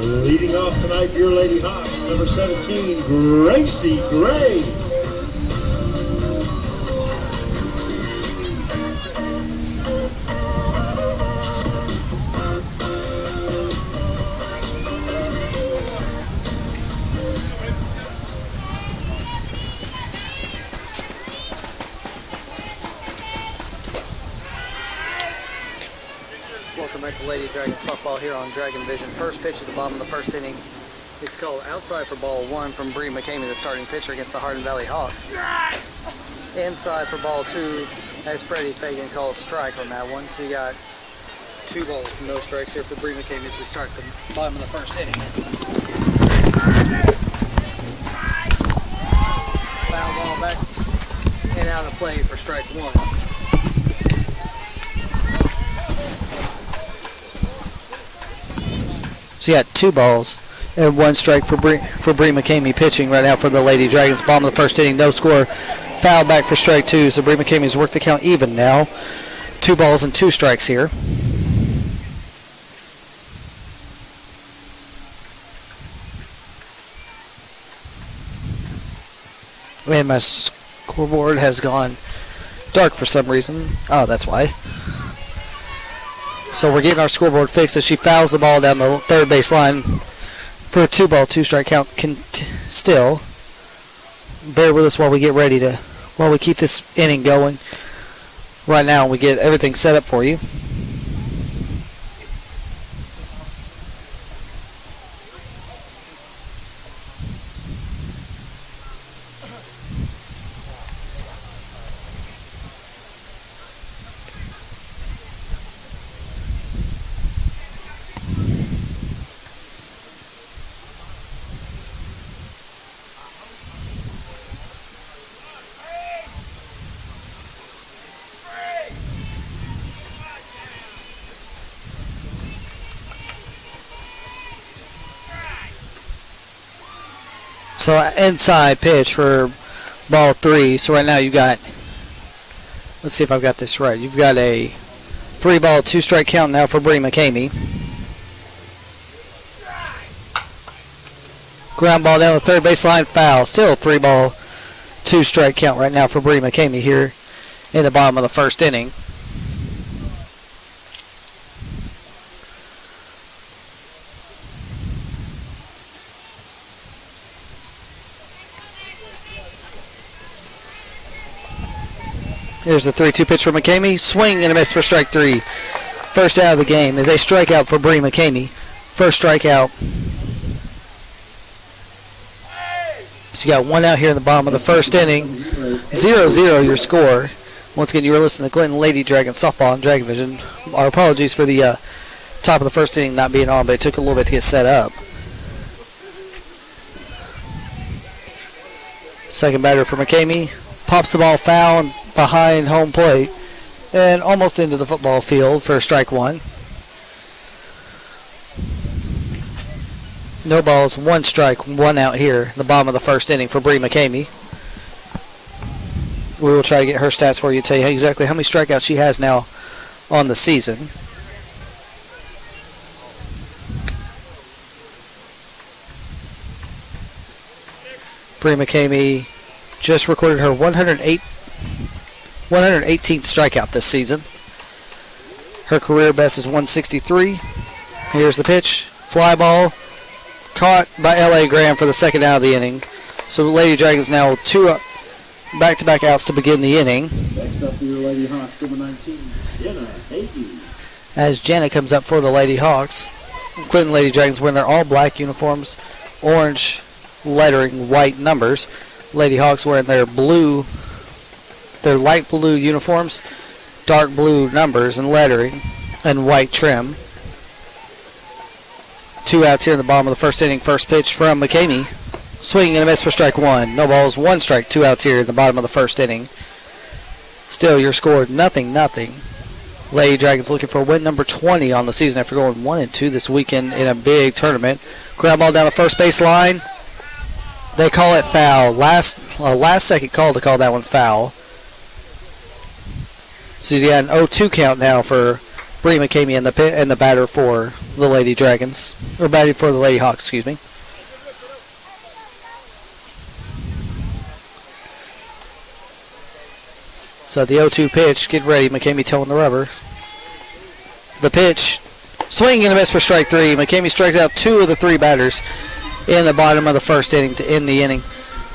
Leading off tonight, your Lady Hawks, number 17, Gracie Gray. Welcome back to Lady Dragon softball here on Dragon Vision. First pitch at the bottom of the first inning. It's called outside for ball one from Bree McCamey, the starting pitcher against the Hardin Valley Hawks. Inside for ball two, as Freddie Fagan calls strike on that one. So you got 2 balls, no strikes here for Bree McCamey as we start the bottom of the first inning. Foul ball back and out of play for strike one. So you got 2 balls and 1 strike for Bree McCamey pitching right now for the Lady Dragons. Bottom of the first inning, no score. Foul back for strike 2. So Bree McCamey's worked the count even now. 2 balls and 2 strikes here. And my scoreboard has gone dark for some reason. Oh, that's why. So we're getting our scoreboard fixed as she fouls the ball down the third base line for a 2-ball, 2-strike count. Still, bear with us while we get ready to, while we keep this inning going right now and we get everything set up for you. So inside pitch for ball 3. So right now you got, let's see if I've got this right. You've got a 3-ball, 2-strike count now for Bree McCamey. Ground ball down the third base line, foul. Still 3-ball, 2-strike count right now for Bree McCamey here in the bottom of the first inning. Here's the 3-2 pitch for McCamey. Swing and a miss for strike 3. First out of the game is a strikeout for Bree McCamey. First strikeout. So you got 1 out here in the bottom of the first inning. 0-0 your score. Once again, you were listening to Clinton Lady Dragon softball on Dragon Vision. Our apologies for the top of the first inning not being on, but it took a little bit to get set up. Second batter for McCamey. Pops the ball foul behind home plate and almost into the football field for strike 1. No balls, 1 strike, 1 out here, the bottom of the first inning for Bree McCamey. We will try to get her stats for you, tell you exactly how many strikeouts she has now on the season. Bree McCamey just recorded her 118th strikeout this season. Her career best is 163. Here's the pitch. Fly ball. Caught by L.A. Graham for the second out of the inning. So Lady Dragons now 2 back-to-back outs to begin the inning. Next up for your Lady Hawks, number 19, Jenna Hagee. As Jenna comes up for the Lady Hawks. Clinton Lady Dragons wearing their all-black uniforms, orange lettering, white numbers. Lady Hawks wearing their light blue uniforms, dark blue numbers and lettering, and white trim. 2 outs here in the bottom of the first inning. First pitch from McCamey. Swing and a miss for strike 1. No balls, 1 strike, 2 outs here in the bottom of the first inning. Still, your score 0-0. Lady Dragons looking for win number 20 on the season after going 1-2 this weekend in a big tournament. Ground ball down the first base line. They call it foul. Last second call to call that one foul. So you got an 0-2 count now for Bree McCamey and the batter for the Lady Dragons, or batting for the Lady Hawks, excuse me. So the 0-2 pitch, get ready. McCamey towing the rubber. The pitch, swing and a miss for strike three. McCamey strikes out 2 of the 3 batters in the bottom of the first inning to end the inning.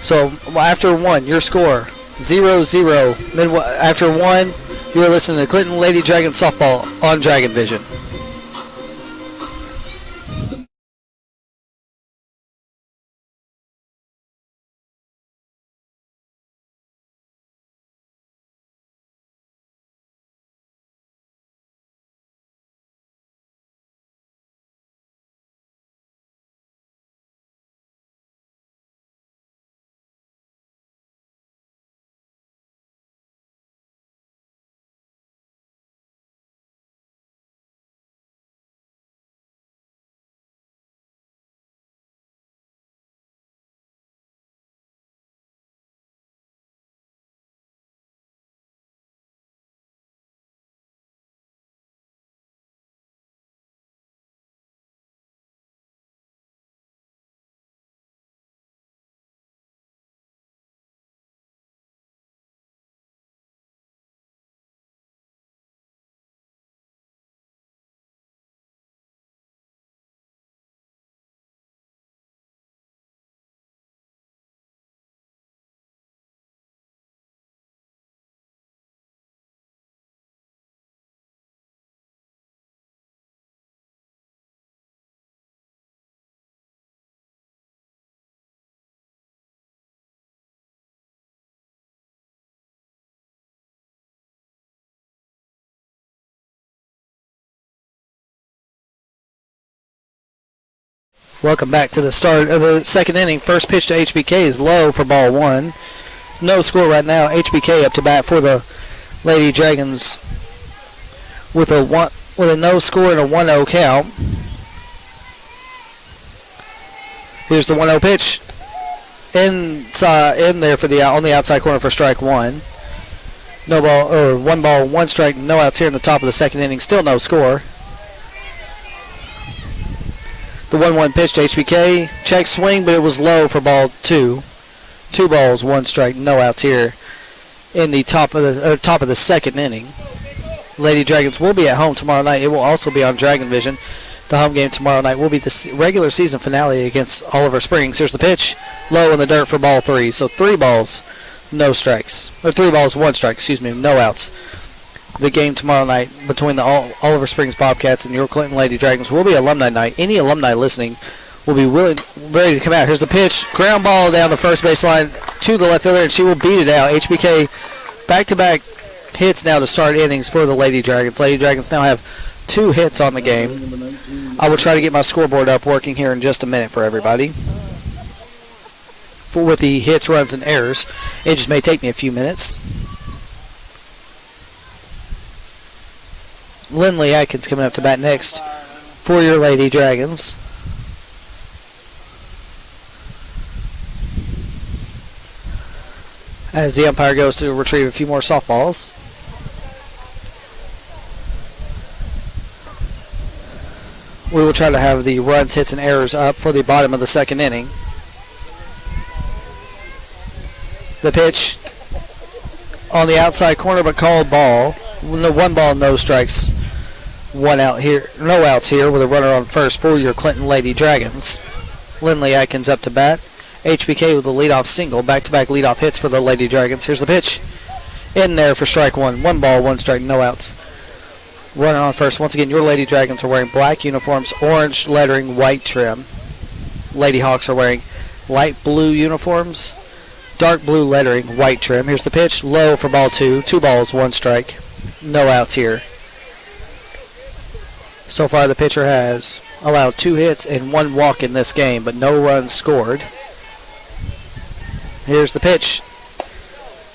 So after 1, your score 0-0. After 1, you are listening to Clinton Lady Dragon softball on Dragon Vision. Welcome back to the start of the second inning. First pitch to HBK is low for ball 1. No score right now. HBK up to bat for the Lady Dragons with a no score and a 1-0 count. Here's the 1-0 pitch. In there for on the outside corner for strike 1. No ball, or 1 ball, 1 strike, no outs here in the top of the second inning. Still no score. The 1-1 pitch to HBK. Check swing, but it was low for ball 2. 2 balls, 1 strike, no outs here in the top of the second inning. Lady Dragons will be at home tomorrow night. It will also be on Dragon Vision. The home game tomorrow night will be the regular season finale against Oliver Springs. Here's the pitch. Low in the dirt for ball 3. So 3 balls, no strikes. Or 3 balls, 1 strike, excuse me, no outs. The game tomorrow night between the Oliver Springs Bobcats and your Clinton Lady Dragons will be alumni night. Any alumni listening will be ready to come out. Here's the pitch. Ground ball down the first baseline to the left fielder, and she will beat it out. HBK back-to-back hits now to start innings for the Lady Dragons. Lady Dragons now have 2 hits on the game. I will try to get my scoreboard up working here in just a minute for everybody. With the hits, runs, and errors, it just may take me a few minutes. Lindley Atkins coming up to bat next for your Lady Dragons. As the umpire goes to retrieve a few more softballs. We will try to have the runs, hits, and errors up for the bottom of the second inning. The pitch on the outside corner, but called ball. 1 ball, no strikes. 1 out here, no outs here with a runner on first for your Clinton Lady Dragons. Lindley Atkins up to bat. HBK with a leadoff single. Back-to-back leadoff hits for the Lady Dragons. Here's the pitch. In there for strike 1. 1 ball, 1 strike, no outs. Runner on first. Once again, your Lady Dragons are wearing black uniforms, orange lettering, white trim. Lady Hawks are wearing light blue uniforms, dark blue lettering, white trim. Here's the pitch. Low for ball 2. 2 balls, 1 strike. No outs here. So far, the pitcher has allowed 2 hits and 1 walk in this game, but no runs scored. Here's the pitch.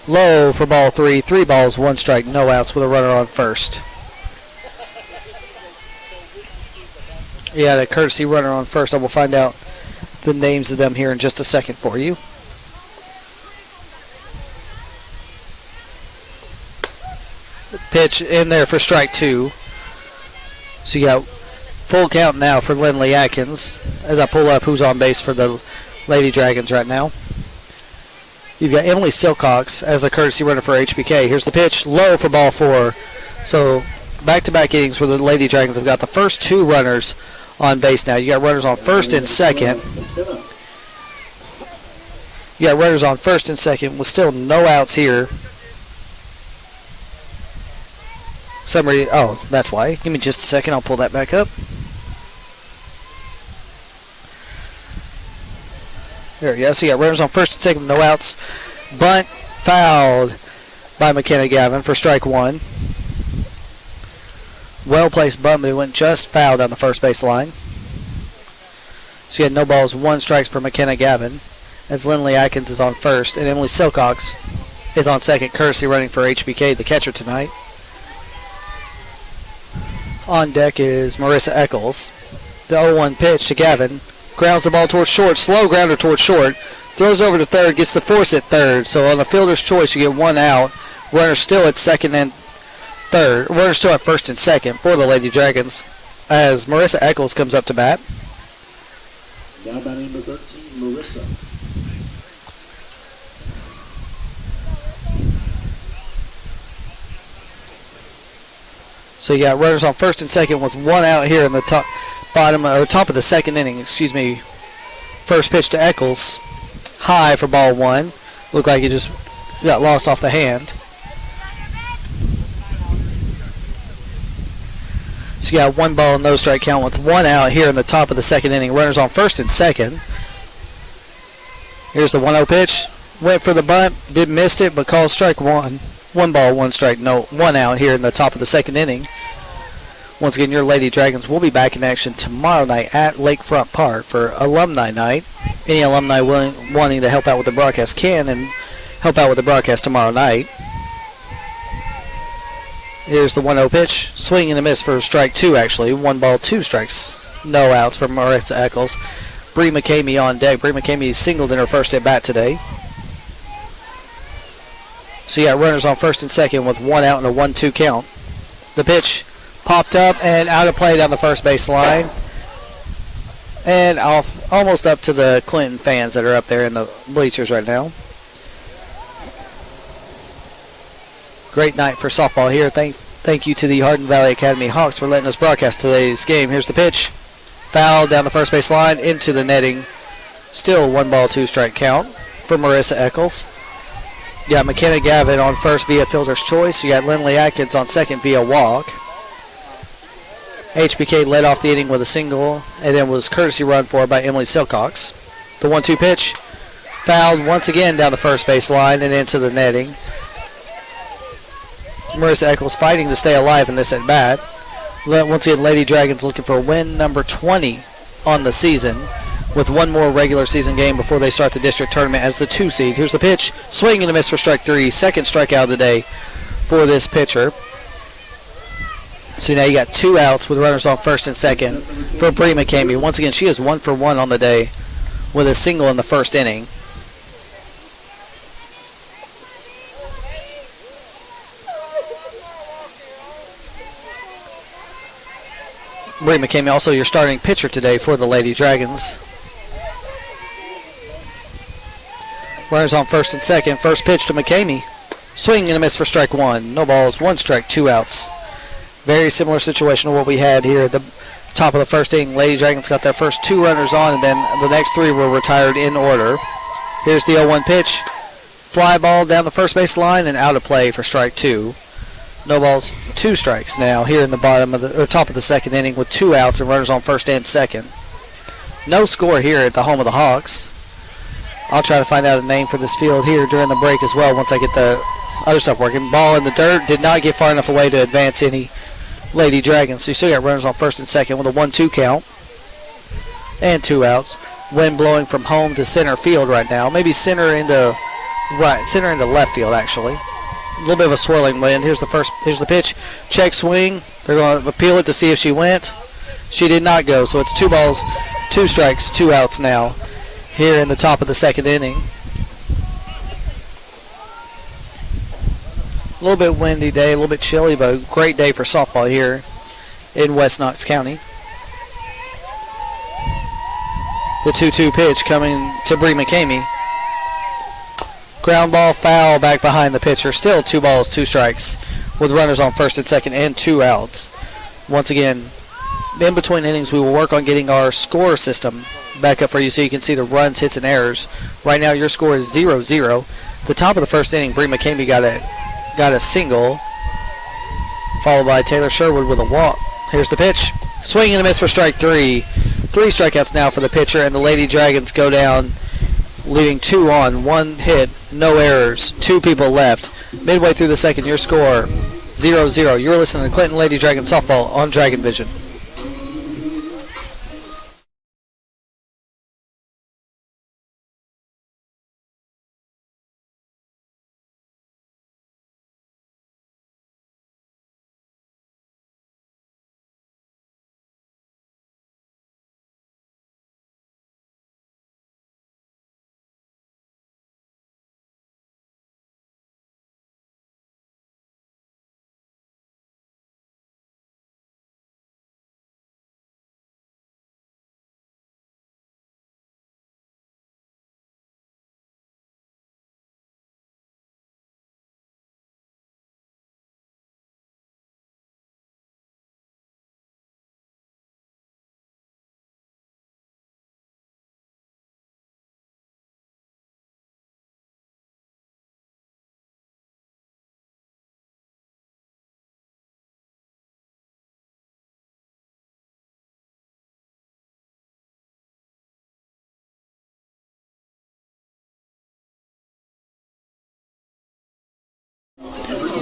Low for ball 3. 3 balls, 1 strike, no outs with a runner on first. Yeah, the courtesy runner on first. I will find out the names of them here in just a second for you. Pitch in there for strike 2. So you got full count now for Lindley Atkins as I pull up who's on base for the Lady Dragons right now. You've got Emily Silcox as the courtesy runner for HBK. Here's the pitch, low for ball 4. So back-to-back innings where the Lady Dragons have got the first 2 runners on base now. You got runners on first and second. You got runners on first and second with still no outs here. Summary. Oh, that's why. Give me just a second. I'll pull that back up. There we go. So you got runners on first and second with no outs. Bunt fouled by McKenna Gavin for strike 1. Well-placed bunt, but it went just foul down the first base line. So you had no balls, 1 strikes for McKenna Gavin as Lindley Atkins is on first and Emily Silcox is on second, courtesy running for HBK, the catcher tonight. On deck is Marissa Eccles. The 0-1 pitch to Gavin. Grounds the ball towards short, slow grounder towards short. Throws over to third, gets the force at third. So on a fielder's choice, you get 1 out. Runner still at second and third. Runner still at first and second for the Lady Dragons as Marissa Eccles comes up to bat. Now batting number 13, Marissa. So you got runners on first and second with 1 out here in the top of the second inning. First pitch to Eccles, high for ball 1. Looked like he just got lost off the hand. So you got 1 ball, no strike count with 1 out here in the top of the second inning. Runners on first and second. Here's the 1-0 pitch. Went for the bunt, did miss it, but called strike 1. 1 ball, 1 strike, no 1 out here in the top of the second inning. Once again, your Lady Dragons will be back in action tomorrow night at Lakefront Park for Alumni Night. Any alumni wanting to help out with the broadcast can and help out with the broadcast tomorrow night. Here's the 1-0 pitch. Swing and a miss for strike 2, actually. 1 ball, 2 strikes. No outs for Marissa Eccles. Bree McCamey on deck. Bree McCamey singled in her first at bat today. So you got runners on first and second with 1 out and a 1-2 count. The pitch popped up and out of play down the first base line. And off almost up to the Clinton fans that are up there in the bleachers right now. Great night for softball here. Thank you to the Hardin Valley Academy Hawks for letting us broadcast today's game. Here's the pitch. Foul down the first base line into the netting. Still 1 ball, 2 strike count for Marissa Eccles. You got McKenna Gavin on first via fielder's choice. You got Lindley Atkins on second via walk. HBK led off the inning with a single and then was courtesy run for by Emily Silcox. The 1-2 pitch fouled once again down the first base line and into the netting. Marissa Eccles fighting to stay alive in this at bat. Once again, Lady Dragons looking for win number 20 on the season with 1 more regular season game before they start the district tournament as the 2 seed. Here's the pitch. Swing and a miss for strike 3. Second strikeout of the day for this pitcher. So now you got 2 outs with runners on first and second for Bree McCamey. Once again, she is 1 for 1 on the day with a single in the first inning. Bree McCamey also your starting pitcher today for the Lady Dragons. Runners on first and second. First pitch to McCamey. Swing and a miss for strike 1. No balls, 1 strike, 2 outs. Very similar situation to what we had here at the top of the first inning. Lady Dragons got their first 2 runners on, and then the next 3 were retired in order. Here's the 0-1 pitch. Fly ball down the first base line and out of play for strike 2. No balls, 2 strikes now here in the top of the second inning with 2 outs and runners on first and second. No score here at the home of the Hawks. I'll try to find out a name for this field here during the break as well once I get the other stuff working. Ball in the dirt, did not get far enough away to advance any Lady Dragons. So you still got runners on first and second with a 1-2 count and 2 outs. Wind blowing from home to center field right now. Maybe center into left field actually. A little bit of a swirling wind. Here's the pitch. Check swing. They're going to appeal it to see if she went. She did not go, so it's 2 balls, 2 strikes, 2 outs now here in the top of the second inning. A little bit windy day, a little bit chilly, but a great day for softball here in West Knox County. The 2-2 pitch coming to Bree McCamey. Ground ball, foul back behind the pitcher. Still 2 balls, 2 strikes with runners on first and second and 2 outs. Once again, in between innings, we will work on getting our score system back up for you so you can see the runs, hits, and errors. Right now, your score is 0-0. The top of the first inning, Bree McCamey got a single, followed by Taylor Sherwood with a walk. Here's the pitch. Swing and a miss for strike 3. 3 strikeouts now for the pitcher, and the Lady Dragons go down, leaving 2 on, 1 hit, no errors, 2 people left. Midway through the second, your score 0-0. You're listening to Clinton Lady Dragon Softball on Dragon Vision.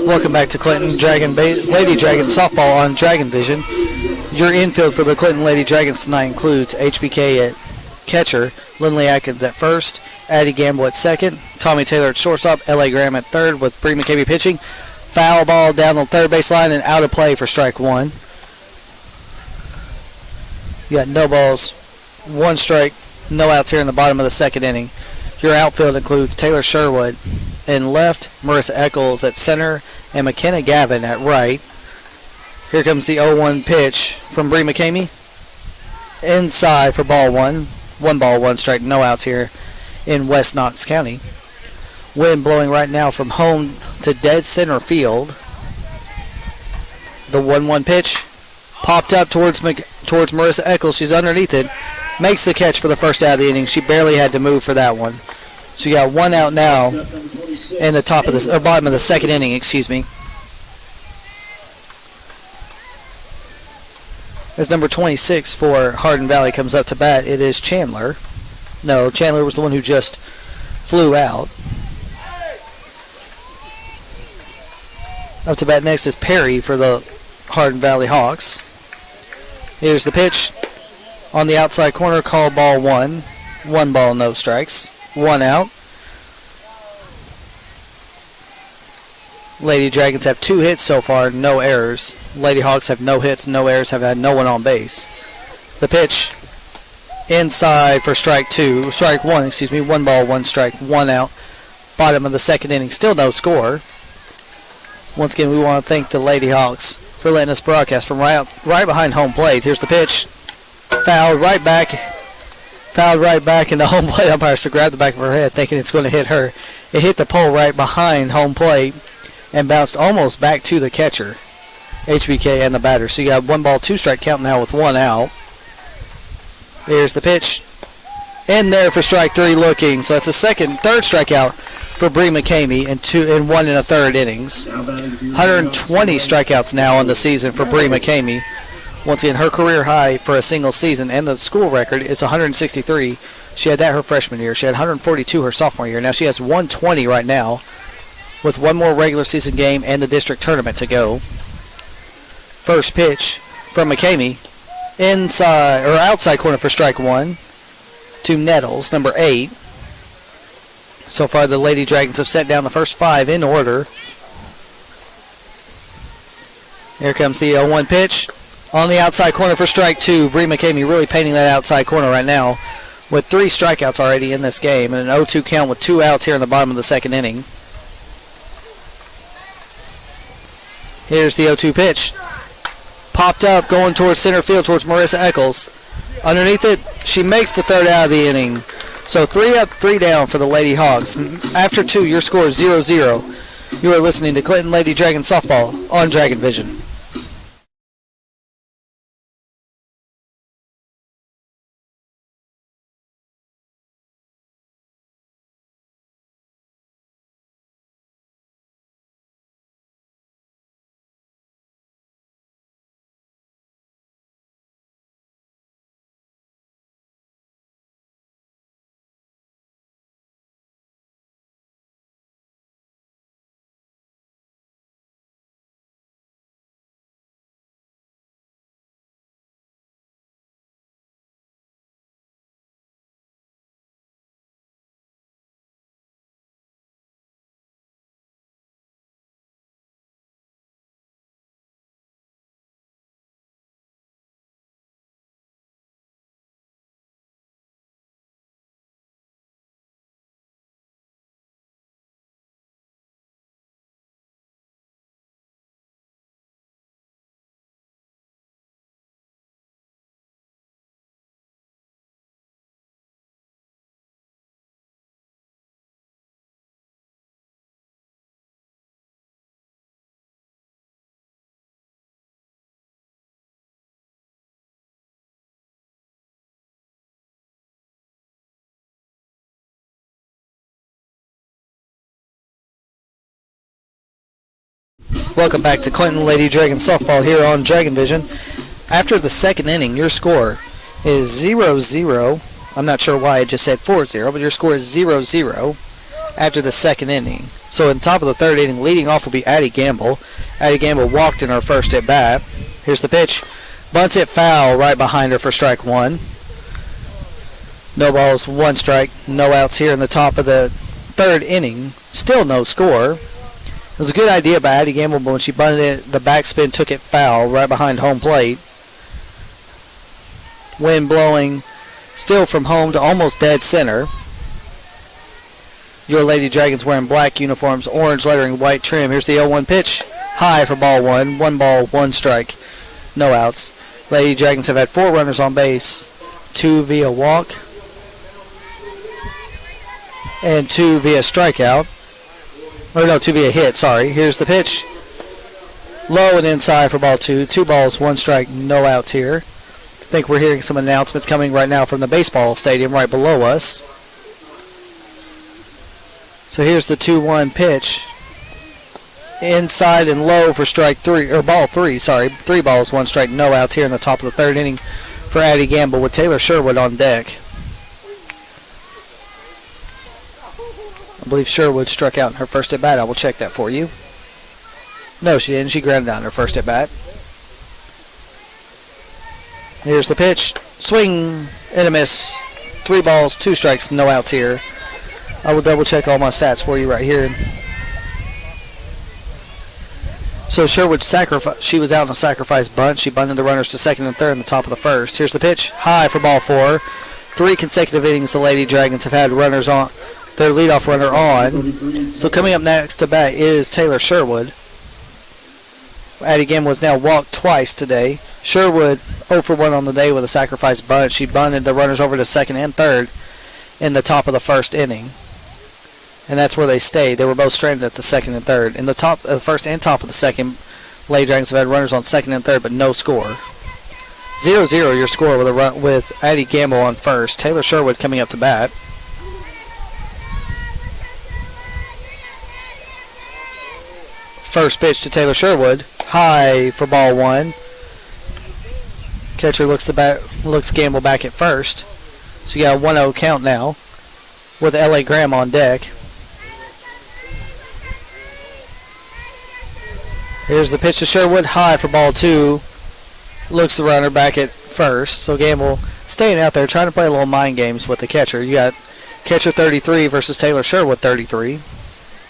Welcome back to Clinton Lady Dragon Softball on Dragon Vision. Your infield for the Clinton Lady Dragons tonight includes HBK at catcher, Lindley Atkins at first, Addie Gamble at second, Tommy Taylor at shortstop, L.A. Graham at third with Bree McCamey pitching. Foul ball down the third base line and out of play for strike 1. You got no balls, 1 strike, no outs here in the bottom of the second inning. Your outfield includes Taylor Sherwood in left, Marissa Eccles at center, and McKenna Gavin at right. Here comes the 0-1 pitch from Bree McCamey. Inside for ball 1. 1 ball, 1 strike, no outs here in West Knox County. Wind blowing right now from home to dead center field. The 1-1 pitch popped up towards Marissa Eccles. She's underneath it. Makes the catch for the first out of the inning. She barely had to move for that one. So you got 1 out now in the top of this, or bottom of the second inning, excuse me. As number 26 for Hardin Valley comes up to bat, it is Chandler. No, Chandler was the one who just flew out. Up to bat next is Perry for the Hardin Valley Hawks. Here's the pitch on the outside corner, called ball 1. 1 ball, no strikes. 1 out. Lady Dragons have 2 hits so far, no errors. Lady Hawks have no hits, no errors, have had no one on base. The pitch inside for strike 1, 1 ball, 1 strike, 1 out. Bottom of the second inning, still no score. Once again, we want to thank the Lady Hawks for letting us broadcast from right behind home plate. Here's the pitch. Fouled right back, and the home plate umpire to grab the back of her head, thinking it's going to hit her. It hit the pole right behind home plate and bounced almost back to the catcher, HBK, and the batter. So you got 1 ball, 2 strike count now with 1 out. Here's the pitch. In there for strike 3 looking. So that's a third strikeout for Bree McCamey in 1 1/3 innings. 120 strikeouts now on the season for Bree McCamey. Once again, her career high for a single season, and the school record is 163. She had that her freshman year. She had 142 her sophomore year. Now she has 120 right now, with 1 more regular season game and the district tournament to go. First pitch from McCamey, inside or outside corner for strike 1 to Nettles, number 8. So far, the Lady Dragons have set down the first 5 in order. Here comes the 0-1 pitch on the outside corner for strike 2. Bree McCamey really painting that outside corner right now with 3 strikeouts already in this game and an 0-2 count with 2 outs here in the bottom of the second inning. Here's the 0-2 pitch. Popped up, going towards center field, towards Marissa Eccles. Underneath it, she makes the third out of the inning. So 3 up, 3 down for the Lady Hawks. After 2, your score is 0-0. You are listening to Clinton Lady Dragon Softball on Dragon Vision. Welcome back to Clinton Lady Dragon Softball here on Dragon Vision. After the second inning, your score is 0-0. I'm not sure why I just said 4-0, but your score is 0-0 after the second inning. So in top of the third inning, leading off will be Addie Gamble. Addie Gamble walked in her first at bat. Here's the pitch. Bunts it foul right behind her for strike 1. No balls, 1 strike, no outs here in the top of the third inning. Still no score. It was a good idea by Addie Gamble, but when she bunted it, the backspin took it foul right behind home plate. Wind blowing still from home to almost dead center. Your Lady Dragons wearing black uniforms, orange lettering, white trim. Here's the 0-1 pitch. High for ball 1. 1 ball, 1 strike. No outs. Lady Dragons have had 4 runners on base. 2 via walk. And 2 via strikeout. Or no, 2 via hit, sorry. Here's the pitch. Low and inside for ball 2. 2 balls, 1 strike, no outs here. I think we're hearing some announcements coming right now from the baseball stadium right below us. So here's the 2-1 pitch. Inside and low for strike 3, or ball 3, sorry. 3 balls, 1 strike, no outs here in the top of the third inning for Addie Gamble with Taylor Sherwood on deck. I believe Sherwood struck out in her first at bat. I will check that for you. No, she didn't. She grounded out in her first at bat. Here's the pitch. Swing and a miss. 3 balls, 2 strikes, no outs here. I will double check all my stats for you right here. So Sherwood she was out in a sacrifice bunt. She bunted the runners to second and third in the top of the first. Here's the pitch. High for ball 4. 3 consecutive innings the Lady Dragons have had runners on. Their leadoff runner on. So coming up next to bat is Taylor Sherwood. Addie Gamble was now walked twice today. Sherwood 0 for 1 on the day with a sacrifice bunt. She bunted the runners over to second and third in the top of the first inning. And that's where they stayed. They were both stranded at the second and third. In the top of the first and top of the second, Lady Dragons have had runners on second and third, but no score. 0-0 your score with Addie Gamble on first. Taylor Sherwood coming up to bat. First pitch to Taylor Sherwood. High for ball 1. Catcher looks Gamble back at first. So you got a 1-0 count now with L.A. Graham on deck. Here's the pitch to Sherwood. High for ball 2. Looks the runner back at first. So Gamble staying out there trying to play a little mind games with the catcher. You got catcher 33 versus Taylor Sherwood 33.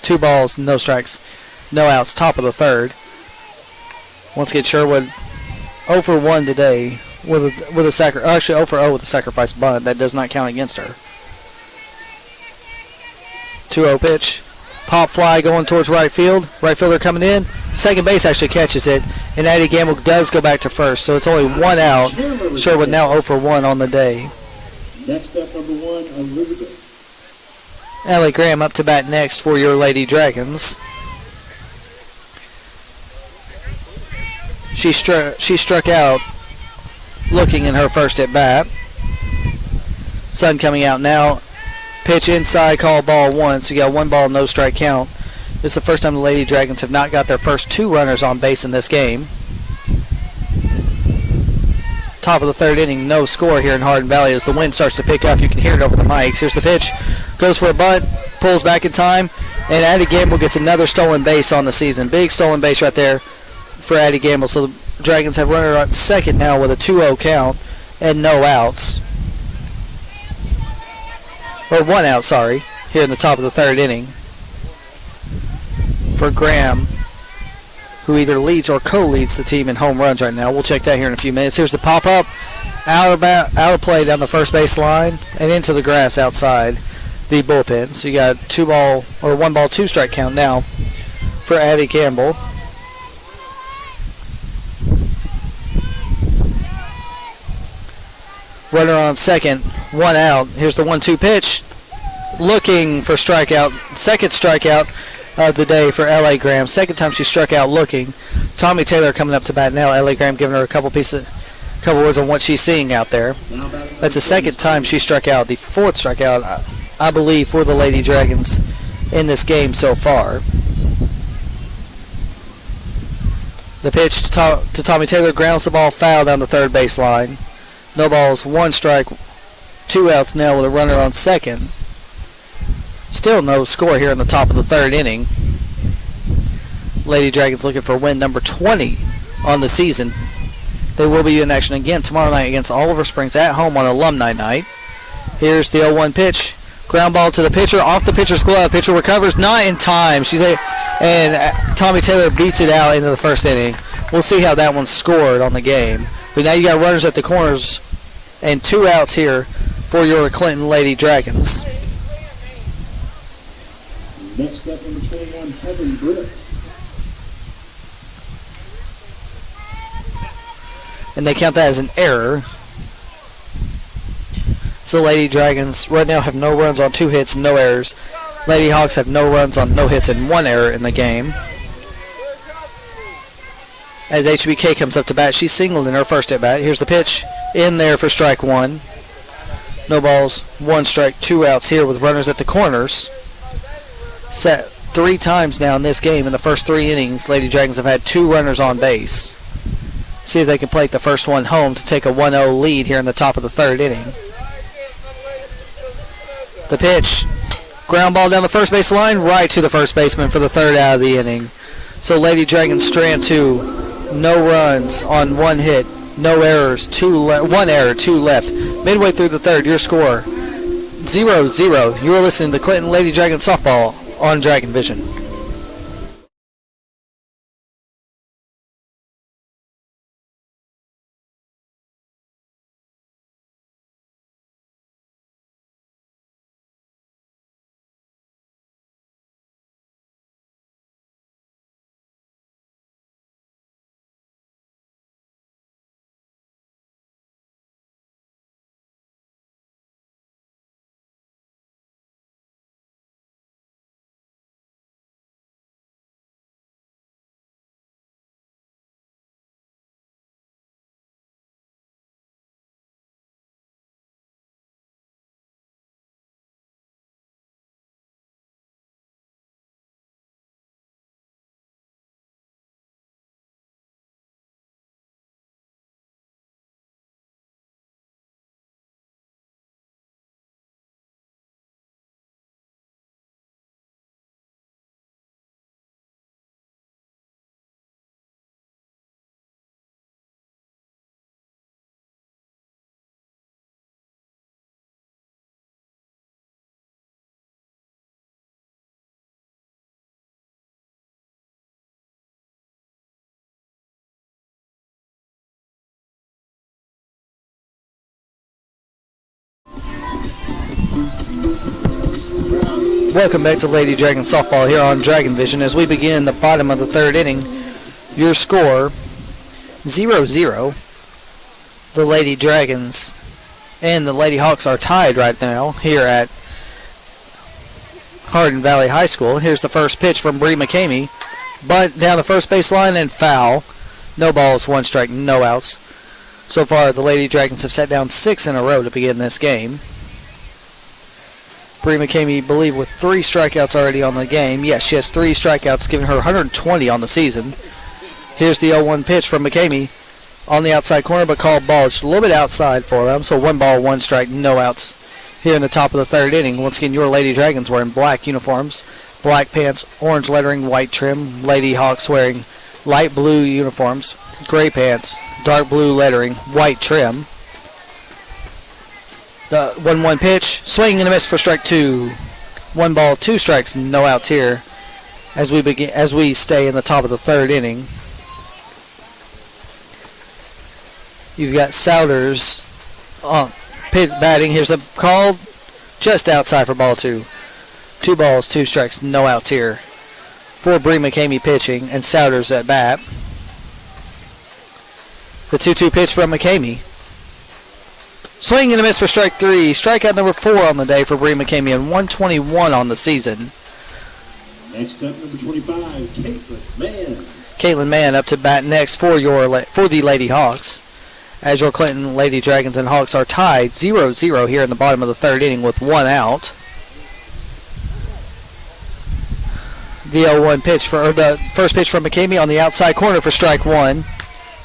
2 balls, no strikes. No outs, top of the third. Once again, Sherwood 0 for 1 today with a actually 0 for 0 with a sacrifice bunt. That does not count against her. 2-0 pitch. Pop fly going towards right field. Right fielder coming in. Second base actually catches it, and Addie Gamble does go back to first. So it's only one out. Sherwood now 0 for 1 on the day. Next up, number 1, Elizabeth. Ellie Graham up to bat next for your Lady Dragons. She struck out looking in her first at bat. Sun coming out now. Pitch inside, call ball 1. So you got 1 ball, no strike count. This is the first time the Lady Dragons have not got their first 2 runners on base in this game. Top of the 3rd inning, no score here in Hardin Valley as the wind starts to pick up. You can hear it over the mics. Here's the pitch. Goes for a bunt, pulls back in time, and Addie Gamble gets another stolen base on the season. Big stolen base right there for Addie Gamble. So the Dragons have runner at second now with a 2-0 count and no outs. Or 1 out, sorry, here in the top of the 3rd inning for Graham, who either leads or co-leads the team in home runs right now. We'll check that here in a few minutes. Here's the pop-up, out of play down the first base line and into the grass outside the bullpen. So you got 1 ball, 2 strike count now for Addie Campbell. Runner on second, 1 out. Here's the 1-2 pitch. Looking for strikeout. Second strikeout of the day for L.A. Graham. Second time she struck out looking. Tommy Taylor coming up to bat now. L.A. Graham giving her a couple words on what she's seeing out there. That's the second time she struck out. The 4th strikeout, I believe, for the Lady Dragons in this game so far. The pitch to Tommy Taylor grounds the ball foul down the 3rd baseline. No balls, 1 strike, 2 outs now with a runner on second. Still no score here in the top of the 3rd inning. Lady Dragons looking for win number 20 on the season. They will be in action again tomorrow night against Oliver Springs at home on Alumni Night. Here's the 0-1 pitch. Ground ball to the pitcher, off the pitcher's glove. Pitcher recovers, not in time. And Tommy Taylor beats it out into the 1st inning. We'll see how that one's scored on the game. But now you got runners at the corners and 2 outs here for your Clinton Lady Dragons. Next up, number 21, Heaven Britt. And they count that as an error. So Lady Dragons right now have no runs on 2 hits, no errors. Lady Hawks have no runs on no hits and 1 error in the game. As HBK comes up to bat, she's singled in her first at bat. Here's the pitch in there for strike 1. No balls, 1 strike, 2 outs here with runners at the corners. Set 3 times now in this game. In the first 3 innings, Lady Dragons have had 2 runners on base. See if they can plate the first one home to take a 1-0 lead here in the top of the 3rd inning. The pitch, ground ball down the first base line, right to the first baseman for the 3rd out of the inning. So Lady Dragons strand 2. No runs on 1 hit, no errors, 1 error, 2 left. Midway through the 3rd, your score 0-0. You are listening to Clinton Lady Dragon Softball on Dragon Vision. Welcome back to Lady Dragon Softball here on Dragon Vision as we begin the bottom of the third inning. Your score 0-0. The Lady Dragons and the Lady Hawks are tied right now here at Hardin Valley High School. Here's the first pitch from Bree McCamey. Bunt down the first baseline and foul. No balls, 1 strike, no outs. So far, the Lady Dragons have set down 6 in a row to begin this game. Bree McCamey, I believe, with 3 strikeouts already on the game. Yes, she has 3 strikeouts, giving her 120 on the season. Here's the 0-1 pitch from McCamey on the outside corner, but called ball just a little bit outside for them. So 1 ball, 1 strike, no outs here in the top of the third inning. Once again, your Lady Dragons wearing black uniforms, black pants, orange lettering, white trim. Lady Hawks wearing light blue uniforms, gray pants, dark blue lettering, white trim. The 1-1 pitch, swing and a miss for strike 2. 1 ball, 2 strikes, no outs here as we stay in the top of the third inning. You've got Souders batting. Here's a call just outside for ball 2. 2 balls, 2 strikes, no outs here for Bree McCamey pitching and Souders at bat. The 2-2 pitch from McCamey. Swing and a miss for strike 3. Strikeout number 4 on the day for Bree McCamey and 121 on the season. Next up, number 25, Caitlin Mann. Caitlin Mann up to bat next for the Lady Hawks. As your Clinton Lady Dragons and Hawks are tied 0-0 here in the bottom of the third inning with 1 out. The 0-1 pitch the first pitch from McCamey on the outside corner for strike 1.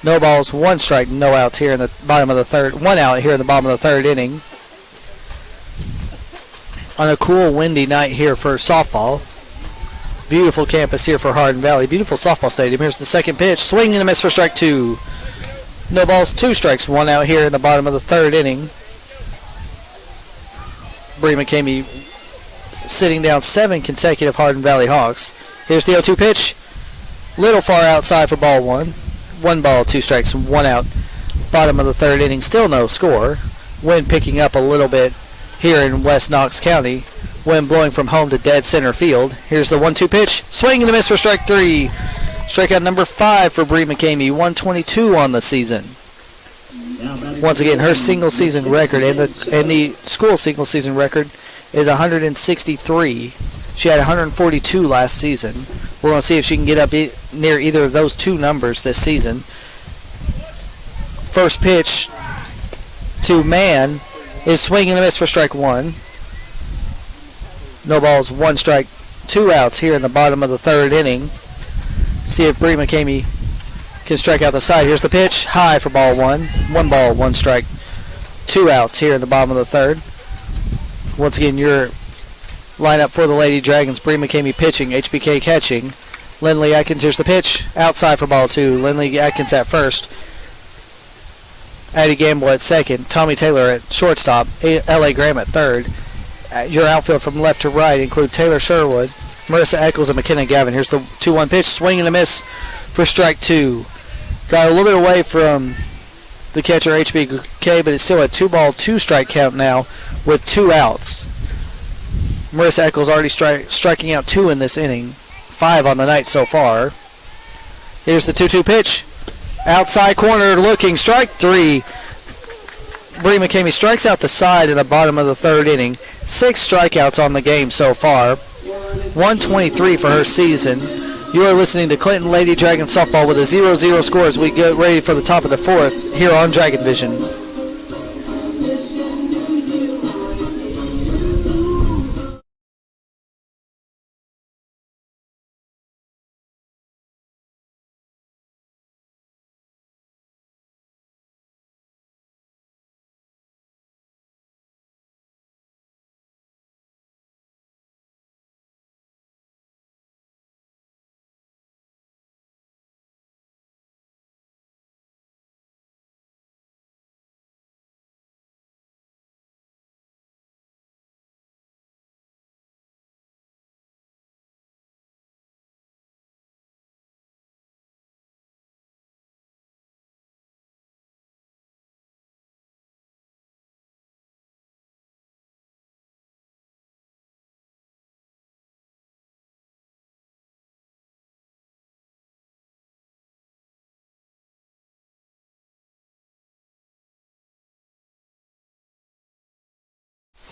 No balls, 1 strike, no outs here in the bottom of the third. 1 out here in the bottom of the third inning. On a cool, windy night here for softball. Beautiful campus here for Hardin Valley. Beautiful softball stadium. Here's the second pitch. Swing and a miss for strike 2. No balls, 2 strikes, 1 out here in the bottom of the third inning. Bree McCamey sitting down 7 consecutive Hardin Valley Hawks. Here's the 0-2 pitch. Little far outside for ball 1. 1 ball, 2 strikes, 1 out. Bottom of the third inning, still no score. Wind picking up a little bit here in West Knox County. Wind blowing from home to dead center field. Here's the 1-2 pitch. Swing and a miss for strike 3. Strikeout number 5 for Bree McCamey, 122 on the season. Once again, her single season record and the school single season record is 163. She had 142 last season. We're going to see if she can get up near either of those 2 numbers this season. First pitch to Mann is swing and a miss for strike 1. No balls, 1 strike, 2 outs here in the bottom of the third inning. See if Bree McCamey can strike out the side. Here's the pitch, high for ball 1. 1 ball, 1 strike, 2 outs here in the bottom of the third. Once again, your lineup for the Lady Dragons: Bree McCamey pitching, HBK catching. Lindley Atkins, here's the pitch, outside for ball 2. Lindley Atkins at first. Addie Gamble at second. Tommy Taylor at shortstop. L.A. Graham at third. Your outfield from left to right include Taylor Sherwood, Marissa Eccles, and McKenna Gavin. Here's the 2-1 pitch, swing and a miss for strike 2. Got a little bit away from the catcher HBK, but it's still a 2-ball, 2-strike count now with 2 outs. Marissa Eccles already striking out 2 in this inning, 5 on the night so far. Here's the 2-2 pitch, outside corner looking, strike 3. Bree McCamey strikes out the side in the bottom of the third inning. 6 strikeouts on the game so far. 123 for her season. You are listening to Clinton Lady Dragon Softball with a 0-0 score as we get ready for the top of the 4th here on Dragon Vision.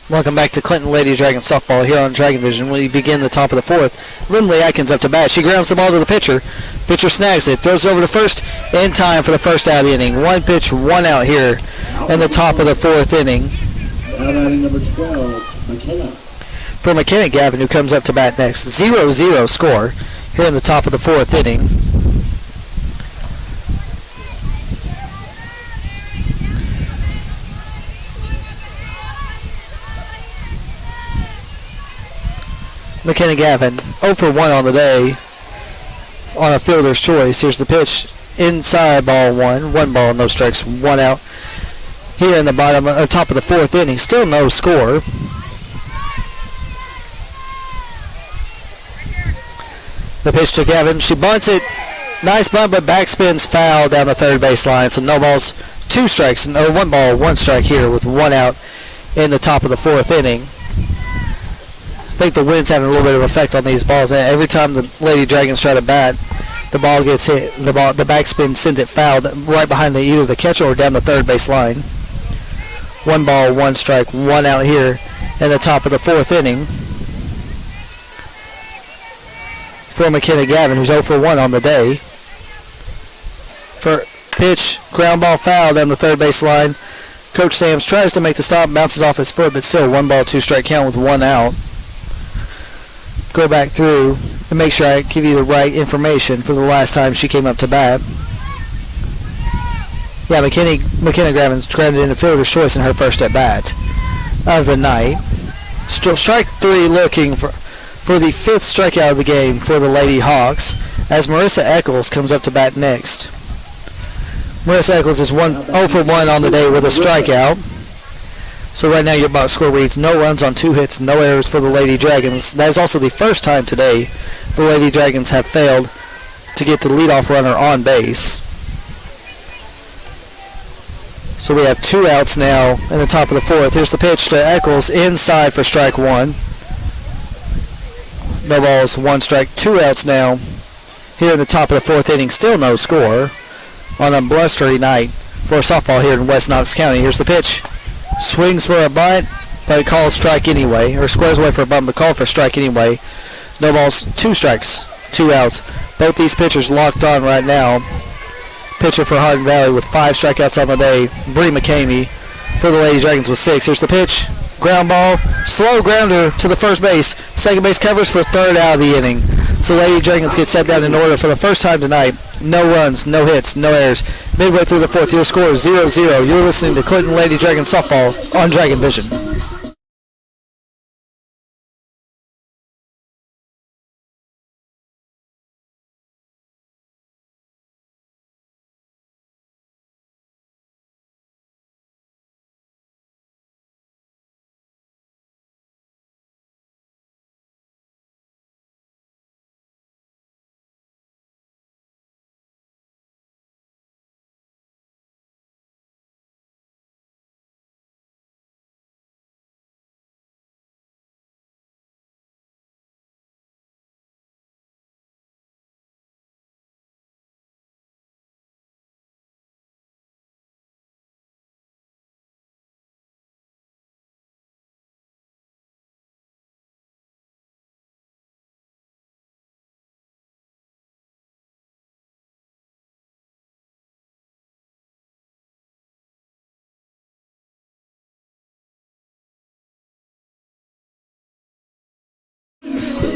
Welcome back to Clinton Lady Dragon softball here on Dragon Vision. We begin the top of the fourth. Lindley Atkins up to bat. She grounds the ball to the pitcher. Pitcher snags it, throws it over to first in time for the first out of the inning. One pitch, one out here in the top of the fourth inning. Out inning number 12, McKenna. For McKenna Gavin, who comes up to bat next. 0-0 score here in the top of the fourth inning. McKenna Gavin, 0 for 1 on the day on a fielder's choice. Here's the pitch. Inside ball one. One ball, no strikes, one out. Here in the top of the fourth inning. Still no score. The pitch to Gavin. She bunts it. Nice bunt, but backspins foul down the third base line. So no balls, two strikes, or one ball, one strike here with one out in the top of the fourth inning. I think the wind's having a little bit of effect on these balls. Every time the Lady Dragons try to bat, the ball gets hit. The backspin sends it foul right behind either the catcher or down the third base line. One ball, one strike, one out here in the top of the fourth inning. For McKenna Gavin, who's 0 for 1 on the day. For pitch, ground ball foul down the third base line. Coach Sams tries to make the stop, bounces off his foot, but still one ball, two strike count with one out. Go back through and make sure I give you the right information for the last time she came up to bat. Yeah, McKenna Gravin's grounded in a fielder's choice in her first at bat of the night. Strike three, looking for the fifth strikeout of the game for the Lady Hawks, as Marissa Eccles comes up to bat next. Marissa Eccles is 0 for 1 on the day with a strikeout. So right now your box score reads no runs on 2 hits, no errors for the Lady Dragons. That is also the first time today the Lady Dragons have failed to get the leadoff runner on base. So we have 2 outs now in the top of the fourth. Here's the pitch to Eccles, inside for strike one. No balls, 1 strike, 2 outs now here in the top of the fourth inning. Still no score on a blustery night for softball here in West Knox County. Here's the pitch. Swings for a bunt, but called strike anyway, or squares away for a bunt, but called for strike anyway. No balls, 2 strikes, 2 outs. Both these pitchers locked on right now. Pitcher for Hardin Valley with 5 strikeouts on the day. Bree McCamey for the Lady Dragons with 6. Here's the pitch. Ground ball, slow grounder to the first base. Second base covers for third out of the inning. So Lady Dragons get set down in order for the first time tonight. No runs, no hits, no errors. Midway through the fourth, your score is 0-0. You're listening to Clinton Lady Dragons softball on Dragon Vision.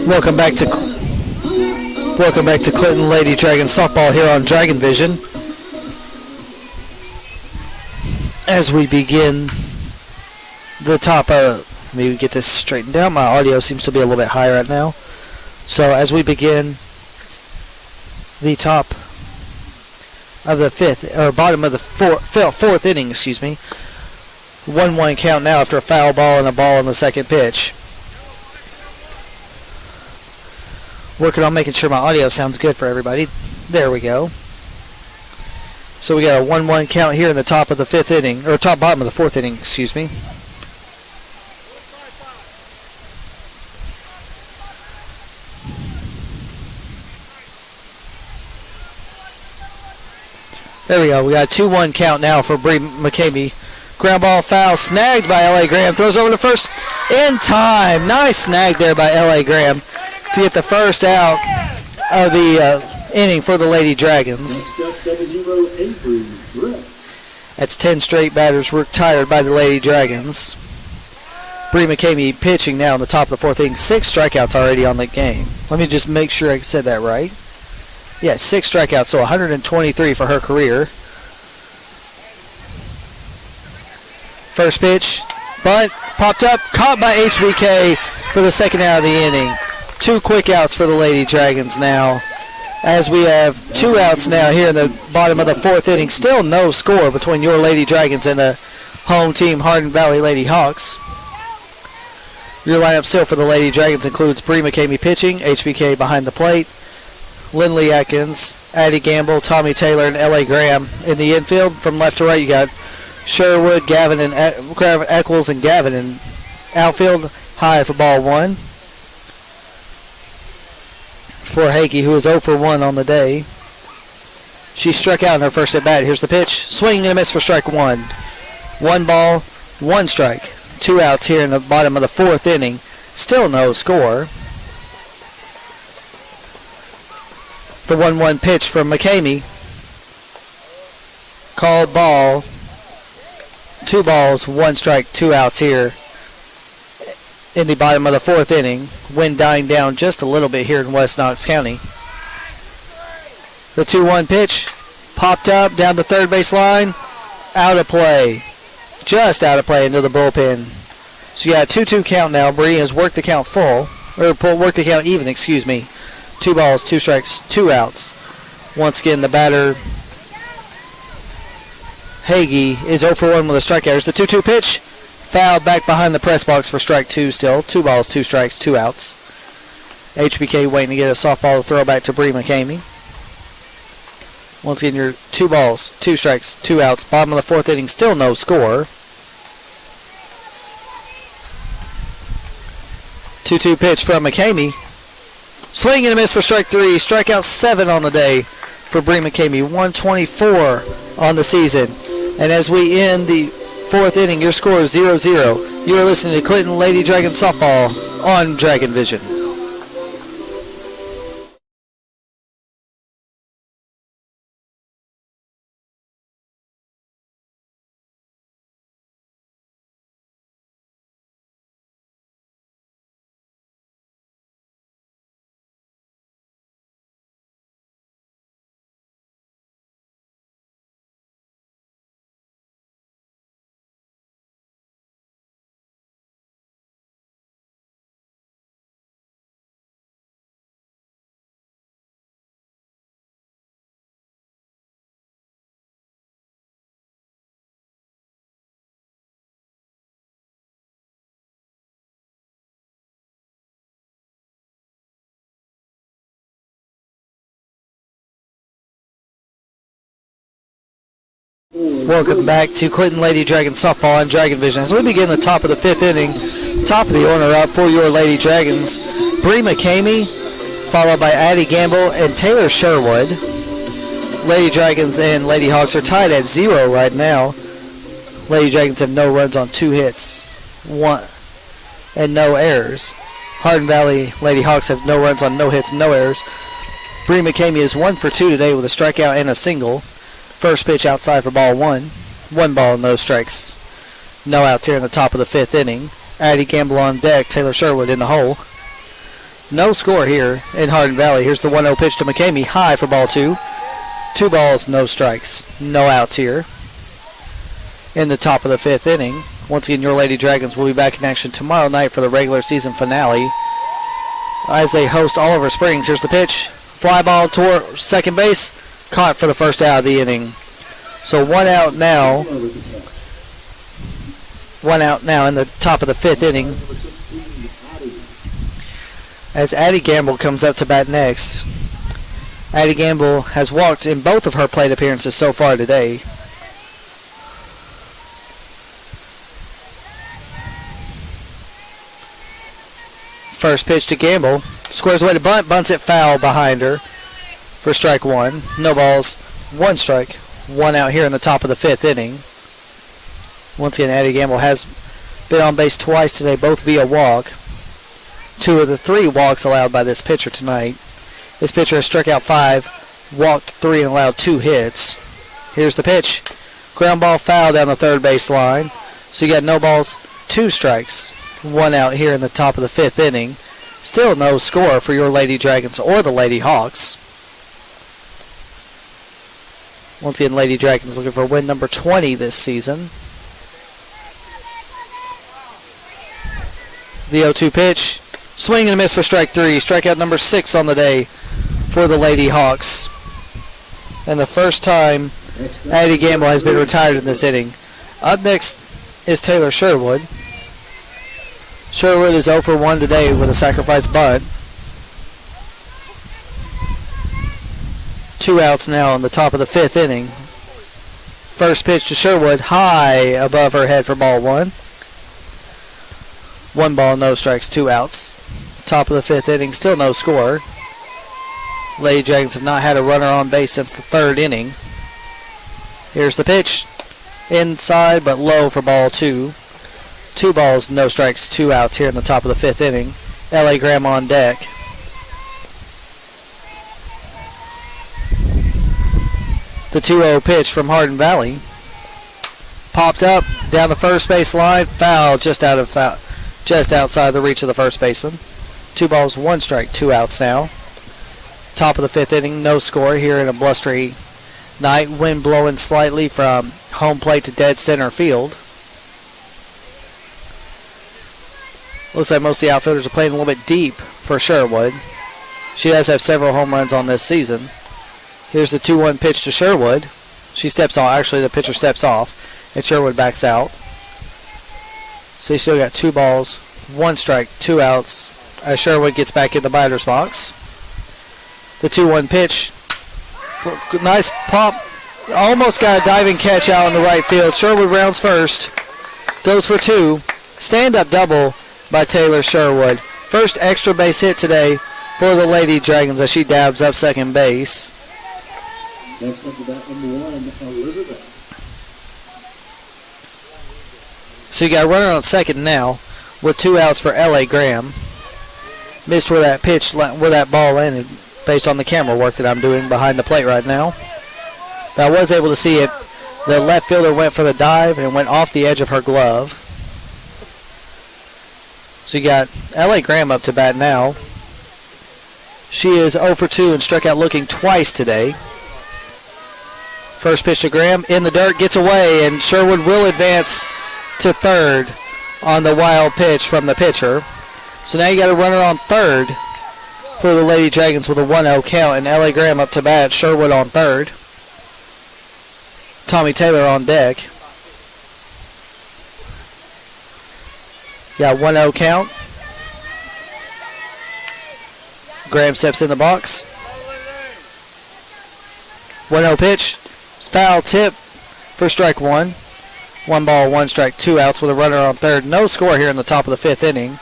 Welcome back to Clinton Lady Dragons softball here on Dragon Vision. As we begin the top of, let me get this straightened out. My audio seems to be a little bit high right now. So as we begin the top of the fifth, or bottom of the fourth inning, 1-1 count now after a foul ball and a ball on the second pitch. Working on making sure my audio sounds good for everybody. There we go. So we got a 1-1 count here in the top of the fifth inning, or bottom of the fourth inning, There we go. We got a 2-1 count now for Bree McCamey Ground ball foul snagged by L.A. Graham. Throws over to first in time. Nice snag there by L.A. Graham to get the first out of the inning for the Lady Dragons. That's 10 straight batters retired by the Lady Dragons. Bree McCamey pitching now in the top of the fourth inning. 6 strikeouts already on the game. Let me just make sure I said that right. Yeah, 6 strikeouts, so 123 for her career. First pitch, bunt, popped up, caught by HBK for the second out of the inning. 2 quick outs for the Lady Dragons now, as we have 2 outs now here in the bottom of the fourth inning. Still no score between your Lady Dragons and the home team Hardin Valley Lady Hawks. Your lineup still for the Lady Dragons includes Bree McCamey pitching, HBK behind the plate, Lindley Atkins, Addie Gamble, Tommy Taylor, and L.A. Graham in the infield. From left to right, you got Sherwood, Gavin, and Eccles and Gavin in outfield. High for ball 1. For Hagee, who is 0 for 1 on the day. She struck out in her first at bat. Here's the pitch. Swing and a miss for strike 1. 1 ball, 1 strike. 2 outs here in the bottom of the fourth inning. Still no score. The 1-1 pitch from McCamey. Called ball. 2 balls, 1 strike, 2 outs here in the bottom of the fourth inning. Wind dying down just a little bit here in West Knox County. The 2-1 pitch popped up down the third base line. Out of play. Just out of play into the bullpen. So you got a 2-2 count now. Bree has worked the count full. Or worked the count even, excuse me. 2 balls, 2 strikes, 2 outs. Once again, the batter Hagee is 0 for 1 with a strikeout. Here's the 2-2 pitch. Fouled back behind the press box for strike 2 still. 2 balls, 2 strikes, 2 outs. HBK waiting to get a softball to throw back to Bree McCamey. Once again, your 2 balls, 2 strikes, 2 outs. Bottom of the fourth inning, still no score. 2-2 pitch from McCamey. Swing and a miss for strike 3. Strikeout 7 on the day for Bree McCamey. 124 on the season. And as we end the fourth inning, your score is 0-0. You are listening to Clinton Lady Dragon Softball on Dragon Vision. Welcome back to Clinton Lady Dragon Softball on Dragon Vision. As we begin the top of the fifth inning, top of the order up for your Lady Dragons, Bree McCamey, followed by Addie Gamble and Taylor Sherwood. Lady Dragons and Lady Hawks are tied at 0 right now. Lady Dragons have no runs on 2 hits, 1 and no errors. Hardin Valley Lady Hawks have no runs on no hits, no errors. Bree McCamey is 1 for 2 today with a strikeout and a single. First pitch outside for ball 1. 1 ball, no strikes. No outs here in the top of the fifth inning. Addie Gamble on deck, Taylor Sherwood in the hole. No score here in Hardin Valley. Here's the 1-0 pitch to McCamey, high for ball 2. 2 balls, no strikes. No outs here in the top of the fifth inning. Once again, your Lady Dragons will be back in action tomorrow night for the regular season finale as they host Oliver Springs. Here's the pitch. Fly ball toward second base. Caught for the first out of the inning. So 1 out now. 1 out now in the top of the fifth inning. As Addie Gamble comes up to bat next. Addie Gamble has walked in both of her plate appearances so far today. First pitch to Gamble. Squares away to bunt. Bunts it foul behind her for strike 1. No balls, 1 strike, 1 out here in the top of the fifth inning. Once again, Addie Gamble has been on base twice today, both via walk. 2 of the 3 walks allowed by this pitcher tonight. This pitcher has struck out 5, walked 3, and allowed 2 hits. Here's the pitch. Ground ball foul down the third base line. So you got no balls, 2 strikes, 1 out here in the top of the 5th inning. Still no score for your Lady Dragons or the Lady Hawks. Once again, Lady Dragons looking for win number 20 this season. The 0-2 pitch. Swing and a miss for strike 3. Strikeout number 6 on the day for the Lady Hawks. And the first time Addie Gamble has been retired in this inning. Up next is Taylor Sherwood. Sherwood is 0 for 1 today with a sacrifice bunt. 2 outs now in the top of the 5th inning. First pitch to Sherwood, high above her head for ball 1. 1 ball, no strikes, 2 outs. Top of the 5th inning, still no score. Lady Dragons have not had a runner on base since the 3rd inning. Here's the pitch. Inside but low for ball 2. 2 balls, no strikes, 2 outs here in the top of the 5th inning. L.A. Graham on deck. The 2-0 pitch from Hardin Valley. Popped up down the first base line. Foul just outside the reach of the first baseman. 2 balls, 1 strike, 2 outs now. Top of the 5th inning, no score here in a blustery night. Wind blowing slightly from home plate to dead center field. Looks like most of the outfielders are playing a little bit deep for Sherwood. She does have several home runs on this season. Here's the 2-1 pitch to Sherwood. She steps off. Actually, the pitcher steps off, and Sherwood backs out. So you still got 2 balls, 1 strike, 2 outs as Sherwood gets back in the batter's box. The 2-1 pitch. Nice pop. Almost got a diving catch out in the right field. Sherwood rounds first. Goes for 2. Stand-up double by Taylor Sherwood. First extra base hit today for the Lady Dragons as she dabs up second base. Next up to bat number 1, Elizabeth. So you got a runner on second now with 2 outs for L.A. Graham. Missed where that ball landed based on the camera work that I'm doing behind the plate right now. But I was able to see it. The left fielder went for the dive and went off the edge of her glove. So you got L.A. Graham up to bat now. She is 0 for 2 and struck out looking twice today. First pitch to Graham in the dirt, gets away, and Sherwood will advance to third on the wild pitch from the pitcher. So now you got a runner on third for the Lady Dragons with a 1-0 count, and L.A. Graham up to bat. Sherwood on third. Tommy Taylor on deck. Got 1-0 count. Graham steps in the box. 1-0 pitch. Foul tip for strike 1. 1 ball, 1 strike, 2 outs with a runner on third. No score here in the top of the 5th inning.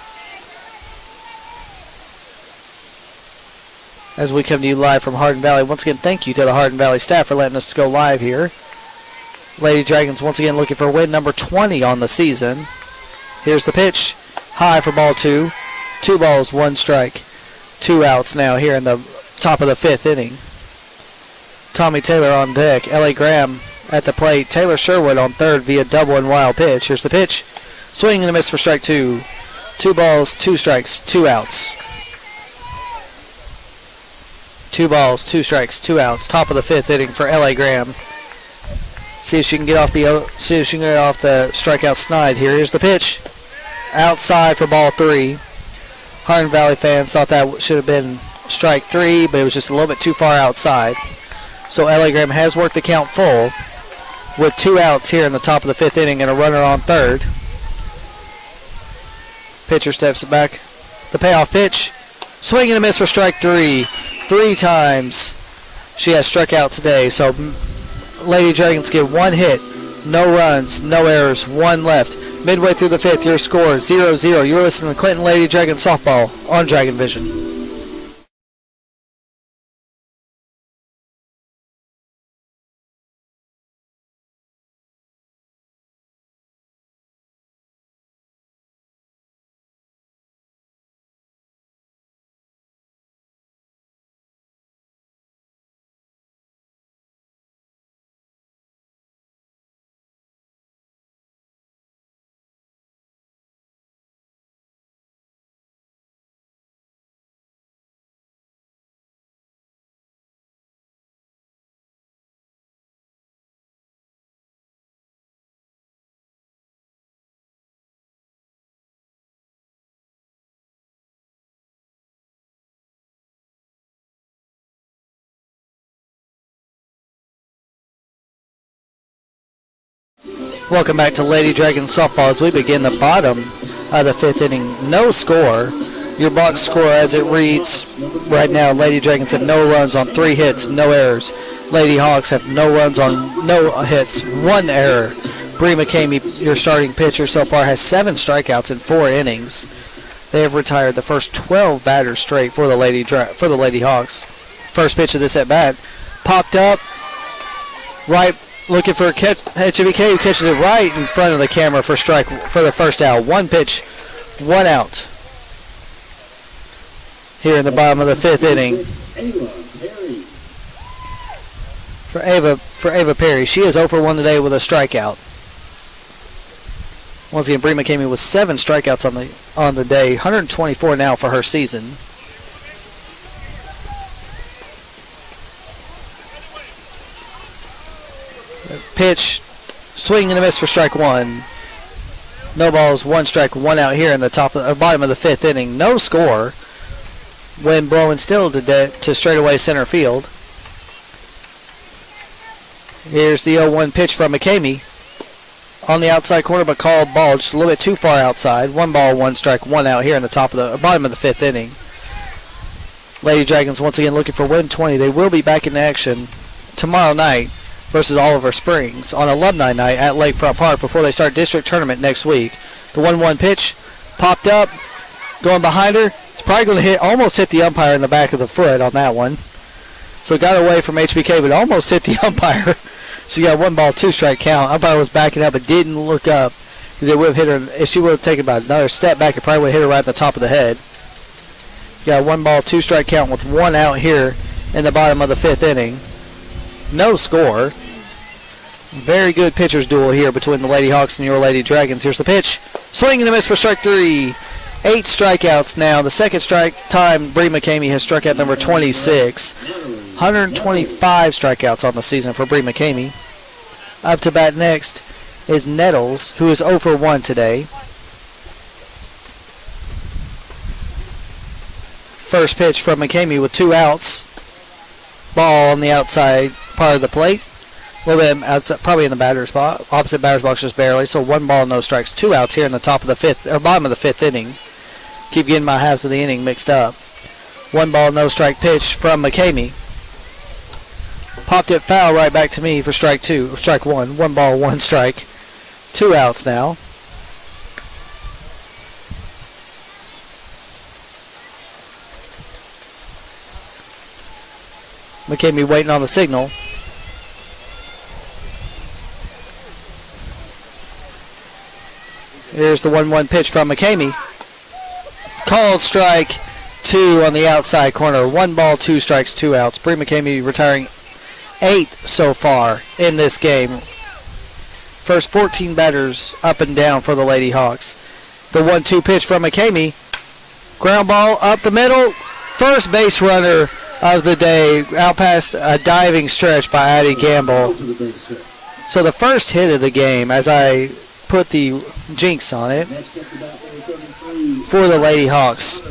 As we come to you live from Hardin Valley. Once again, thank you to the Hardin Valley staff for letting us go live here. Lady Dragons once again looking for win number 20 on the season. Here's the pitch. High for ball 2. 2 balls, 1 strike. 2 outs now here in the top of the 5th inning. Tommy Taylor on deck. L.A. Graham at the plate. Taylor Sherwood on third via double and wild pitch. Here's the pitch. Swing and a miss for strike 2. 2 balls, 2 strikes, 2 outs. 2 balls, 2 strikes, 2 outs. Top of the 5th inning for L.A. Graham. See if she can get off the strikeout snide here. Here's the pitch. Outside for ball 3. Hardin Valley fans thought that should have been strike 3, but it was just a little bit too far outside. So L.A. Graham has worked the count full with 2 outs here in the top of the 5th inning and a runner on third. Pitcher steps back. The payoff pitch. Swing and a miss for strike 3. 3 times she has struck out today. So Lady Dragons get 1 hit, no runs, no errors, 1 left. Midway through the 5th, your score 0-0. You're listening to Clinton Lady Dragons softball on Dragon Vision. Welcome back to Lady Dragons softball as we begin the bottom of the 5th inning. No score. Your box score as it reads right now, Lady Dragons have no runs on 3 hits, no errors. Lady Hawks have no runs on no hits, 1 error. Bree McCamey, your starting pitcher so far, has 7 strikeouts in 4 innings. They have retired the first 12 batters straight for the Lady Hawks. First pitch of this at bat, popped up, right, looking for a catch. HBK who catches it right in front of the camera for strike for the first out. 1 pitch, 1 out. Here in the bottom of the 5th inning for Ava Perry. She is 0 for 1 today with a strikeout. Once again, Bree McCamey with 7 strikeouts on the day, 124 now for her season. Pitch, swing and a miss for strike 1. No balls, 1 strike, 1 out here in the bottom of the 5th inning. No score. Wind blowing still to straightaway center field. Here's the 0-1 pitch from McCamey. On the outside corner, but called ball just a little bit too far outside. 1 ball, 1 strike, 1 out here in the bottom of the 5th inning. Lady Dragons once again looking for win 20. They will be back in action tomorrow night versus Oliver Springs on Alumni Night at Lakefront Park before they start district tournament next week. The 1-1 pitch popped up, going behind her. It's probably going to almost hit the umpire in the back of the foot on that one. So it got away from HBK, but almost hit the umpire. So you got 1 ball, 2 strike count. Umpire was backing up, but didn't look up because it would have hit her. If she would have taken about another step back, it probably would have hit her right at the top of the head. You got 1 ball, 2 strike count with 1 out here in the bottom of the 5th inning. No score. Very good pitcher's duel here between the Lady Hawks and your Lady Dragons. Here's the pitch. Swing and a miss for strike 3. 8 strikeouts now. The second strike time Bree McCamey has struck out number 26. 125 strikeouts on the season for Bree McCamey. Up to bat next is Nettles, who is 0 for 1 today. First pitch from McCamey with 2 outs. Ball on the outside part of the plate. A little bit outside, probably in the batter's box, opposite batter's box just barely. So 1 ball, no strikes, 2 outs here in the bottom of the 5th inning. Keep getting my halves of the inning mixed up. 1 ball, no strike pitch from McCamey. Popped it foul right back to me for strike 1. 1 ball, 1 strike. 2 outs now. McCamey waiting on the signal. Here's the 1-1 pitch from McCamey. Called strike 2 on the outside corner. 1 ball, 2 strikes, 2 outs. Bree McCamey retiring 8 so far in this game. First 14 batters up and down for the Lady Hawks. The 1-2 pitch from McCamey. Ground ball up the middle. First base runner of the day, out past a diving stretch by Addie Gamble. So the first hit of the game, as I put the jinx on it, for the Lady Hawks.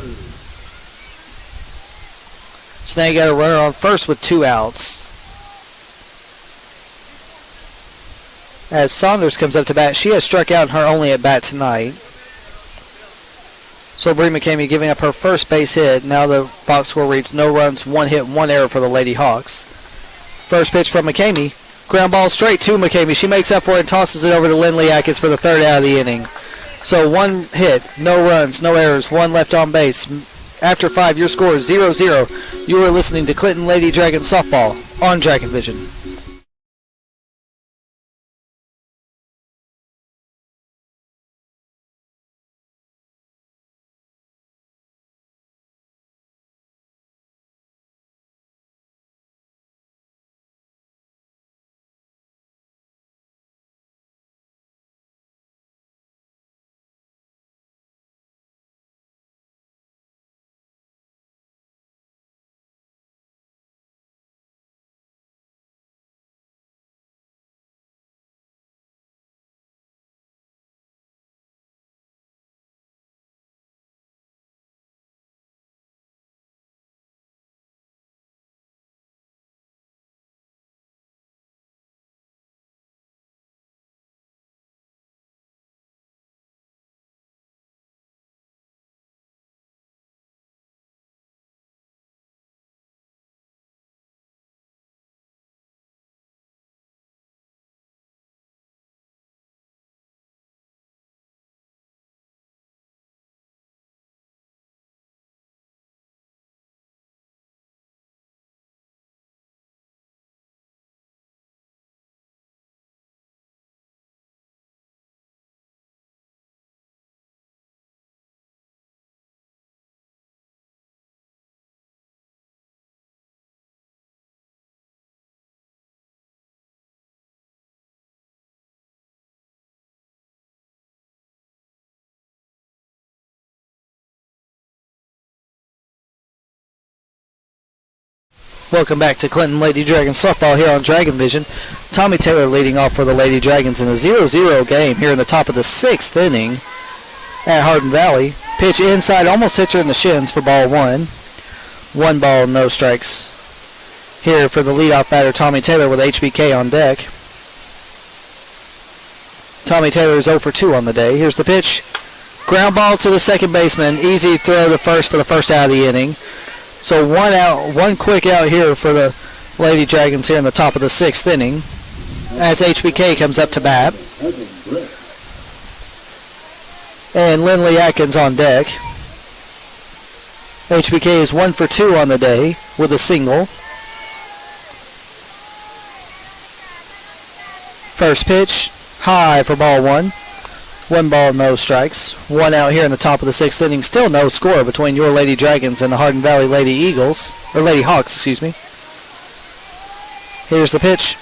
So now you got a runner on first with 2 outs. As Saunders comes up to bat, she has struck out in her only at bat tonight. So Bree McCamey giving up her first base hit. Now the box score reads no runs, 1 hit, 1 error for the Lady Hawks. First pitch from McCamey. Ground ball straight to McCamey. She makes up for it and tosses it over to Lindley Atkins for the 3rd out of the inning. So 1 hit, no runs, no errors, 1 left on base. After 5, your score is 0-0. You are listening to Clinton Lady Dragons softball on Dragon Vision. Welcome back to Clinton Lady Dragons softball here on Dragon Vision. Tommy Taylor leading off for the Lady Dragons in a 0-0 game here in the top of the 6th inning at Hardin Valley. Pitch inside, almost hits her in the shins for ball 1. 1 ball, no strikes. Here for the leadoff batter, Tommy Taylor with HBK on deck. Tommy Taylor is 0 for 2 on the day. Here's the pitch. Ground ball to the second baseman. Easy throw to first for the first out of the inning. So one quick out here for the Lady Dragons here in the top of the 6th inning as HBK comes up to bat. And Lindley Atkins on deck. HBK is 1 for 2 on the day with a single. First pitch, high for ball 1. 1 ball, no strikes. 1 out here in the top of the 6th inning. Still no score between your Lady Dragons and the Hardin Valley Lady Eagles. Or Lady Hawks, excuse me. Here's the pitch.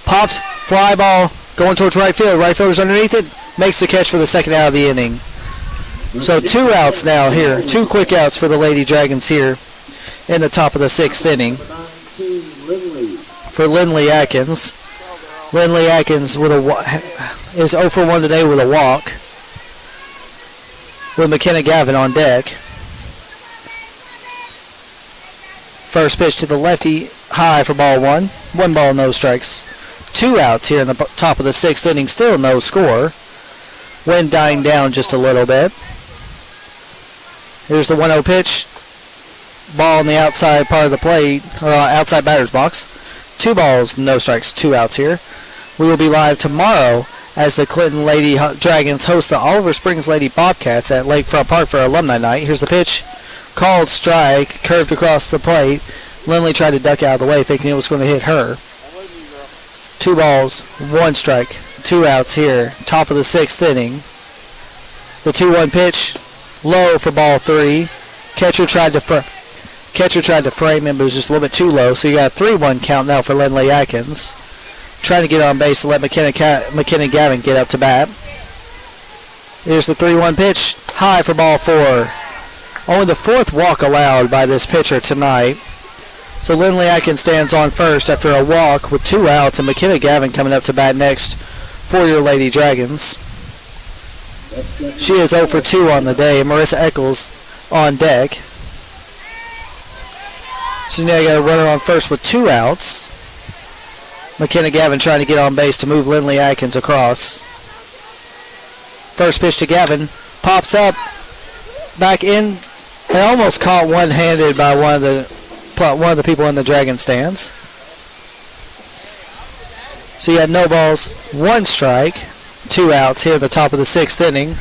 Popped, fly ball, going towards right field. Right fielder's underneath it. Makes the catch for the second out of the inning. So 2 outs now here. 2 quick outs for the Lady Dragons here in the top of the 6th inning. For Lindley Atkins. Lindley Atkins is 0 for 1 today with a walk. With McKenna Gavin on deck. First pitch to the lefty, high for ball 1. 1 ball, no strikes. 2 outs here in the top of the 6th inning. Still no score. Wind dying down just a little bit. Here's the 1-0 pitch. Ball on the outside part of the plate, or outside batter's box. 2 balls, no strikes, 2 outs here. We will be live tomorrow as the Clinton Lady Dragons host the Oliver Springs Lady Bobcats at Lakefront Park for Alumni Night. Here's the pitch. Called strike, curved across the plate. Lindley tried to duck out of the way thinking it was going to hit her. 2 balls, 1 strike, 2 outs here. Top of the 6th inning. The 2-1 pitch, low for ball 3. Catcher tried to frame him, but it was just a little bit too low. So you got a 3-1 count now for Lindley Atkins. Trying to get on base to let McKenna Gavin get up to bat. Here's the 3-1 pitch. High for ball 4. Only the 4th walk allowed by this pitcher tonight. So Lindley Atkins stands on first after a walk with 2 outs, and McKenna Gavin coming up to bat next for your Lady Dragons. She is 0 for 2 on the day. Marissa Eccles on deck. So now you got a runner on first with 2 outs. McKenna Gavin trying to get on base to move Lindley Atkins across. First pitch to Gavin. Pops up. Back in. And almost caught one-handed by one of the people in the Dragon stands. So you had no balls, 1 strike, 2 outs here at the top of the 6th inning.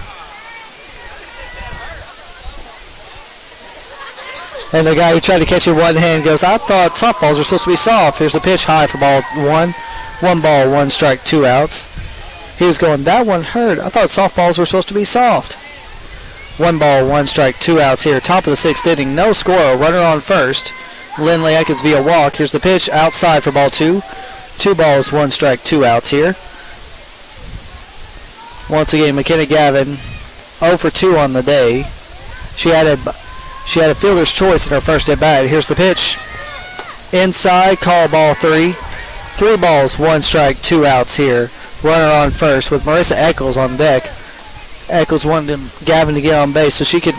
And the guy who tried to catch it one hand goes, I thought softballs were supposed to be soft. Here's the pitch, high for ball 1. 1 ball, 1 strike, 2 outs. He was going, that one hurt. I thought softballs were supposed to be soft. 1 ball, 1 strike, 2 outs here. Top of the 6th inning, no score. Runner on first. Lindley Atkins via walk. Here's the pitch, outside for ball 2. 2 balls, 1 strike, 2 outs here. Once again, McKenna Gavin, 0 for 2 on the day. She had a fielder's choice in her first at bat. Here's the pitch. Inside, call ball 3. 3 balls, 1 strike, 2 outs here. Runner on first with Marissa Eccles on deck. Eccles wanted Gavin to get on base so she could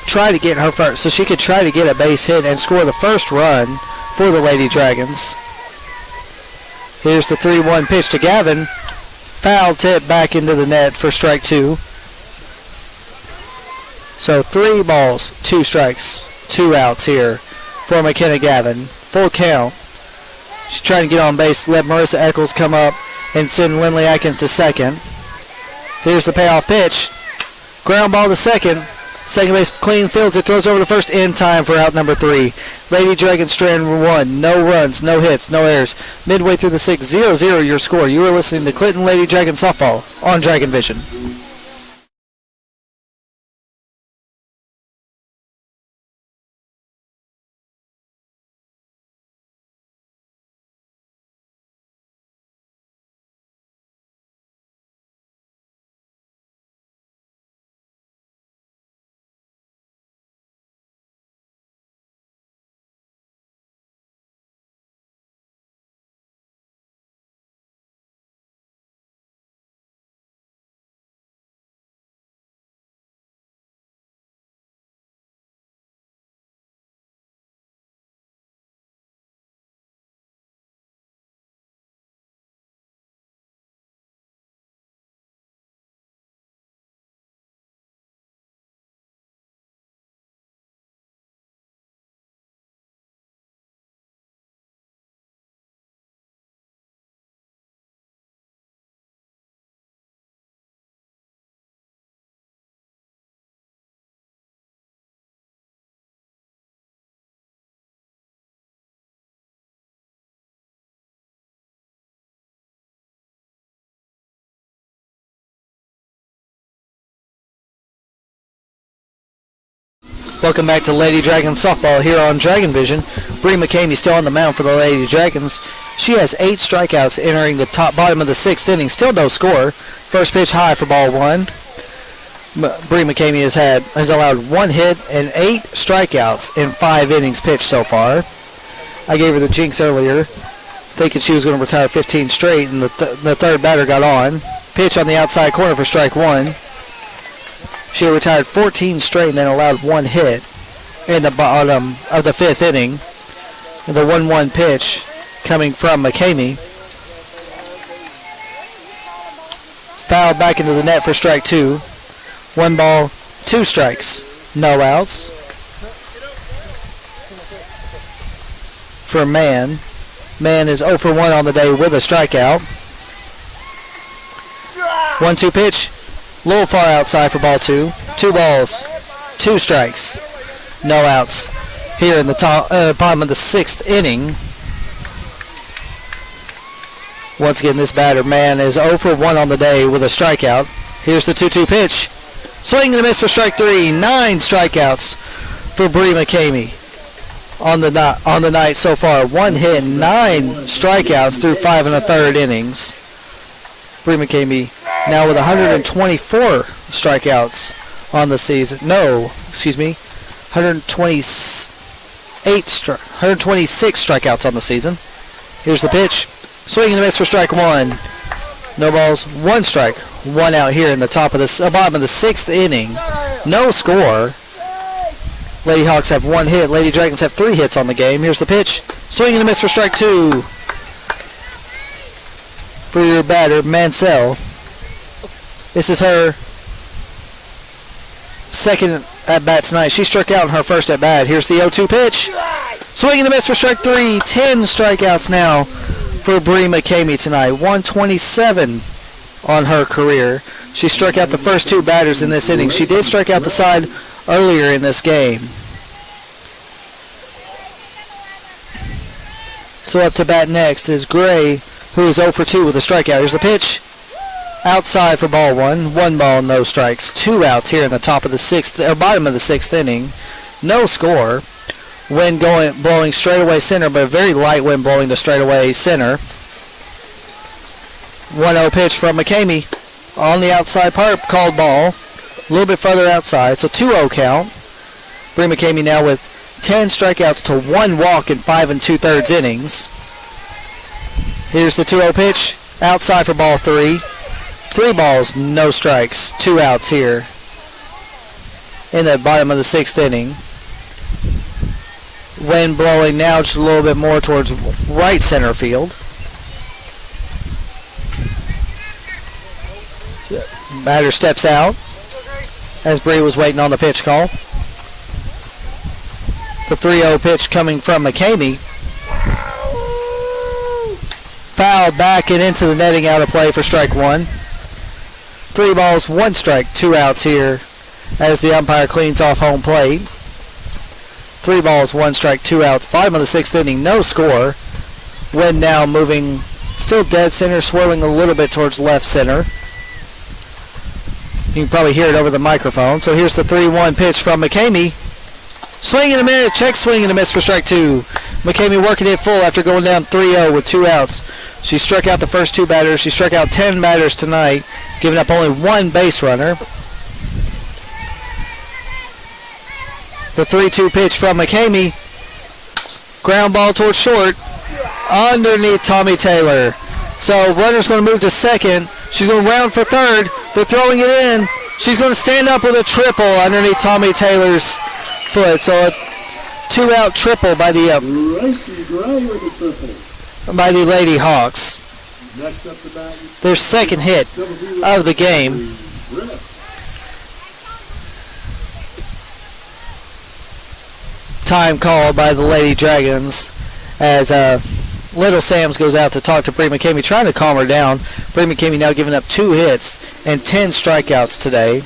try to get her first, so she could try to get a base hit and score the first run for the Lady Dragons. Here's the 3-1 pitch to Gavin. Foul tip back into the net for strike 2. So 3 balls, 2 strikes, 2 outs here for McKenna Gavin. Full count. She's trying to get on base, let Marissa Eccles come up and send Lindley Atkins to second. Here's the payoff pitch. Ground ball to second. Second base clean fields it, throws over to first in time for out number 3. Lady Dragons strand 1. No runs, no hits, no errors. Midway through the 6th, 0-0 your score. You are listening to Clinton Lady Dragons softball on Dragon Vision. Welcome back to Lady Dragons softball here on Dragon Vision. Bree McCamey still on the mound for the Lady Dragons. She has 8 strikeouts entering the bottom of the 6th inning. Still no score. First pitch high for ball 1. Bree McCamey has allowed 1 hit and 8 strikeouts in 5 innings pitched so far. I gave her the jinx earlier, thinking she was going to retire 15 straight, and the third batter got on. Pitch on the outside corner for strike 1. She had retired 14 straight and then allowed 1 hit in the bottom of the 5th inning. The 1-1 pitch coming from McCamey. Fouled back into the net for strike 2. 1 ball, 2 strikes, no outs. For Mann. Mann is 0 for 1 on the day with a strikeout. 1-2 pitch. A little far outside for ball 2. 2 balls, 2 strikes, no outs here in the bottom of the 6th inning. Once again, this batter, Mann, is 0 for 1 on the day with a strikeout. Here's the 2-2 pitch. Swing and a miss for strike 3. 9 strikeouts for Bree McCamey on the night so far. 1 hit, 9 strikeouts through 5 1/3 innings. Bree McCamey now with 124 strikeouts on the season. 126 strikeouts on the season. Here's the pitch. Swing and a miss for strike 1. No balls, 1 strike, 1 out here in the bottom of the 6th inning. No score. Lady Hawks have 1 hit. Lady Dragons have 3 hits on the game. Here's the pitch. Swing and a miss for strike 2. For your batter, Mansell. This is her second at-bat tonight. She struck out in her first at-bat. Here's the 0-2 pitch. Swing and a miss for strike 3. 10 strikeouts now for Bree McCamey tonight. 127 on her career. She struck out the first 2 batters in this inning. She did strike out the side earlier in this game. So up to bat next is Gray, who is 0 for 2 with a strikeout. Here's the pitch. Outside for ball 1. 1 ball, no strikes. 2 outs here in the bottom of the 6th inning. No score. Wind blowing straightaway center, but a very light wind blowing to straightaway center. 1-0 pitch from McCamey on the outside part, called ball. A little bit further outside, so 2-0 count. Bree McCamey now with 10 strikeouts to 1 walk in 5 2/3 innings. Here's the 2-0 pitch, outside for ball 3. 3 balls, no strikes, 2 outs here in the bottom of the 6th inning. Wind blowing now just a little bit more towards right center field. Batter steps out as Bree was waiting on the pitch call. The 3-0 pitch coming from McCamey. Fouled back and into the netting, out of play for strike 1. 3 balls, 1 strike, 2 outs here as the umpire cleans off home plate. 3 balls, 1 strike, 2 outs. Bottom of the 6th inning, no score. Wind now moving, still dead center, swirling a little bit towards left center. You can probably hear it over the microphone. So here's the 3-1 pitch from McCamey. Swing and a miss, check swing and a miss for strike 2. McCamey working it full after going down 3-0 with 2 outs. She struck out the first 2 batters. She struck out 10 batters tonight, giving up only 1 base runner. The 3-2 pitch from McCamey. Ground ball towards short. Underneath Tommy Taylor. So runner's going to move to second. She's going to round for third. They're throwing it in. She's going to stand up with a triple underneath Tommy Taylor's foot. So a 2-out triple by the Lady Hawks. Their second hit of the game. Time called by the Lady Dragons as Little Sam's goes out to talk to Bree McCamey, trying to calm her down. Bree McCamey now giving up 2 hits and 10 strikeouts today.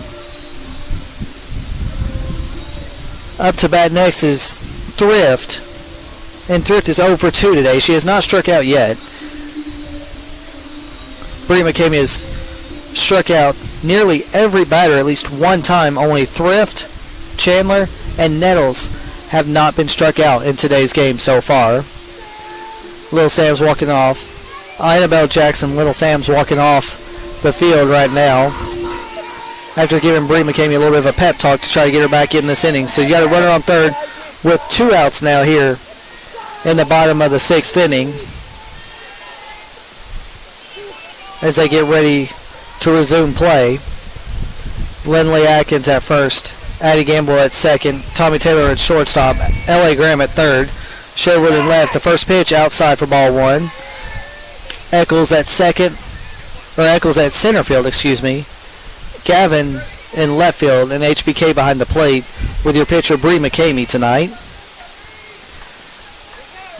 Up to bat next is Thrift. And Thrift is 0 for 2 today. She has not struck out yet. Bree McCamey has struck out nearly every batter at least one time. Only Thrift Chandler, and Nettles have not been struck out in today's game so far. Little Sam's walking off. Annabelle Jackson, Little Sam's walking off the field right now after giving Bree McCamey a little bit of a pep talk to try to get her back in this inning. So you got a runner on third with 2 outs now here in the bottom of the 6th inning as they get ready to resume play. Lindley Atkins at first, Addie Gamble at second, Tommy Taylor at shortstop, L.A. Graham at third, Sherwood in left. The first pitch outside for ball 1. Eccles at center field, Gavin in left field, and HBK behind the plate with your pitcher Bree McCamey tonight.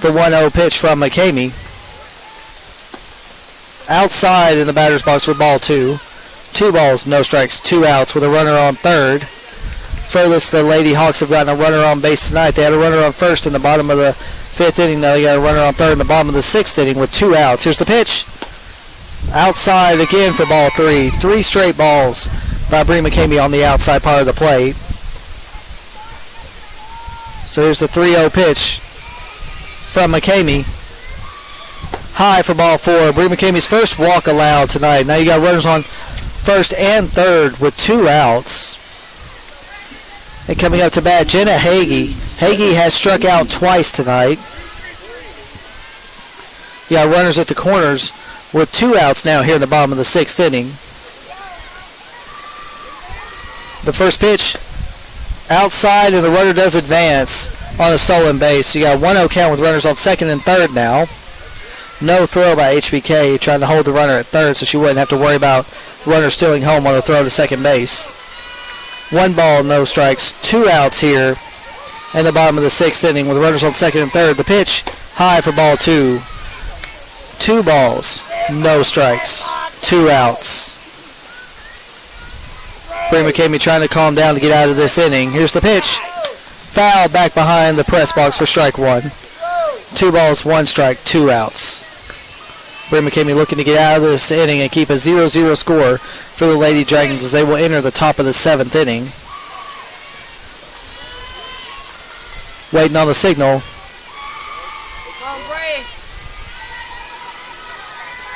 The 1-0 pitch from McCamey. Outside in the batter's box for ball 2. 2 balls, no strikes, 2 outs with a runner on third. Furthest the Lady Hawks have gotten a runner on base tonight. They had a runner on first in the bottom of the 5th inning. Now they got a runner on third in the bottom of the 6th inning with 2 outs. Here's the pitch. Outside again for ball 3. 3 straight balls by Bree McCamey on the outside part of the plate. So here's the 3-0 pitch from McCamey. High for ball 4. Bree McCamey's first walk allowed tonight. Now you got runners on first and third with 2 outs. And coming up to bat, Jenna Hagee. Hagee has struck out twice tonight. You got runners at the corners with 2 outs now here in the bottom of the 6th inning. The first pitch outside, and the runner does advance on a stolen base. So you got a 1-0 count with runners on second and third now. No throw by HBK, trying to hold the runner at third so she wouldn't have to worry about runner stealing home on a throw to second base. 1 ball, no strikes, 2 outs here in the bottom of the 6th inning with runners on second and third. The pitch high for ball 2. 2 balls, no strikes, 2 outs. Bree McCamey trying to calm down to get out of this inning. Here's the pitch. Foul back behind the press box for strike 1. 2 balls, 1 strike, 2 outs. Bree McCamey looking to get out of this inning and keep a 0-0 score for the Lady Dragons as they will enter the top of the 7th inning. Waiting on the signal.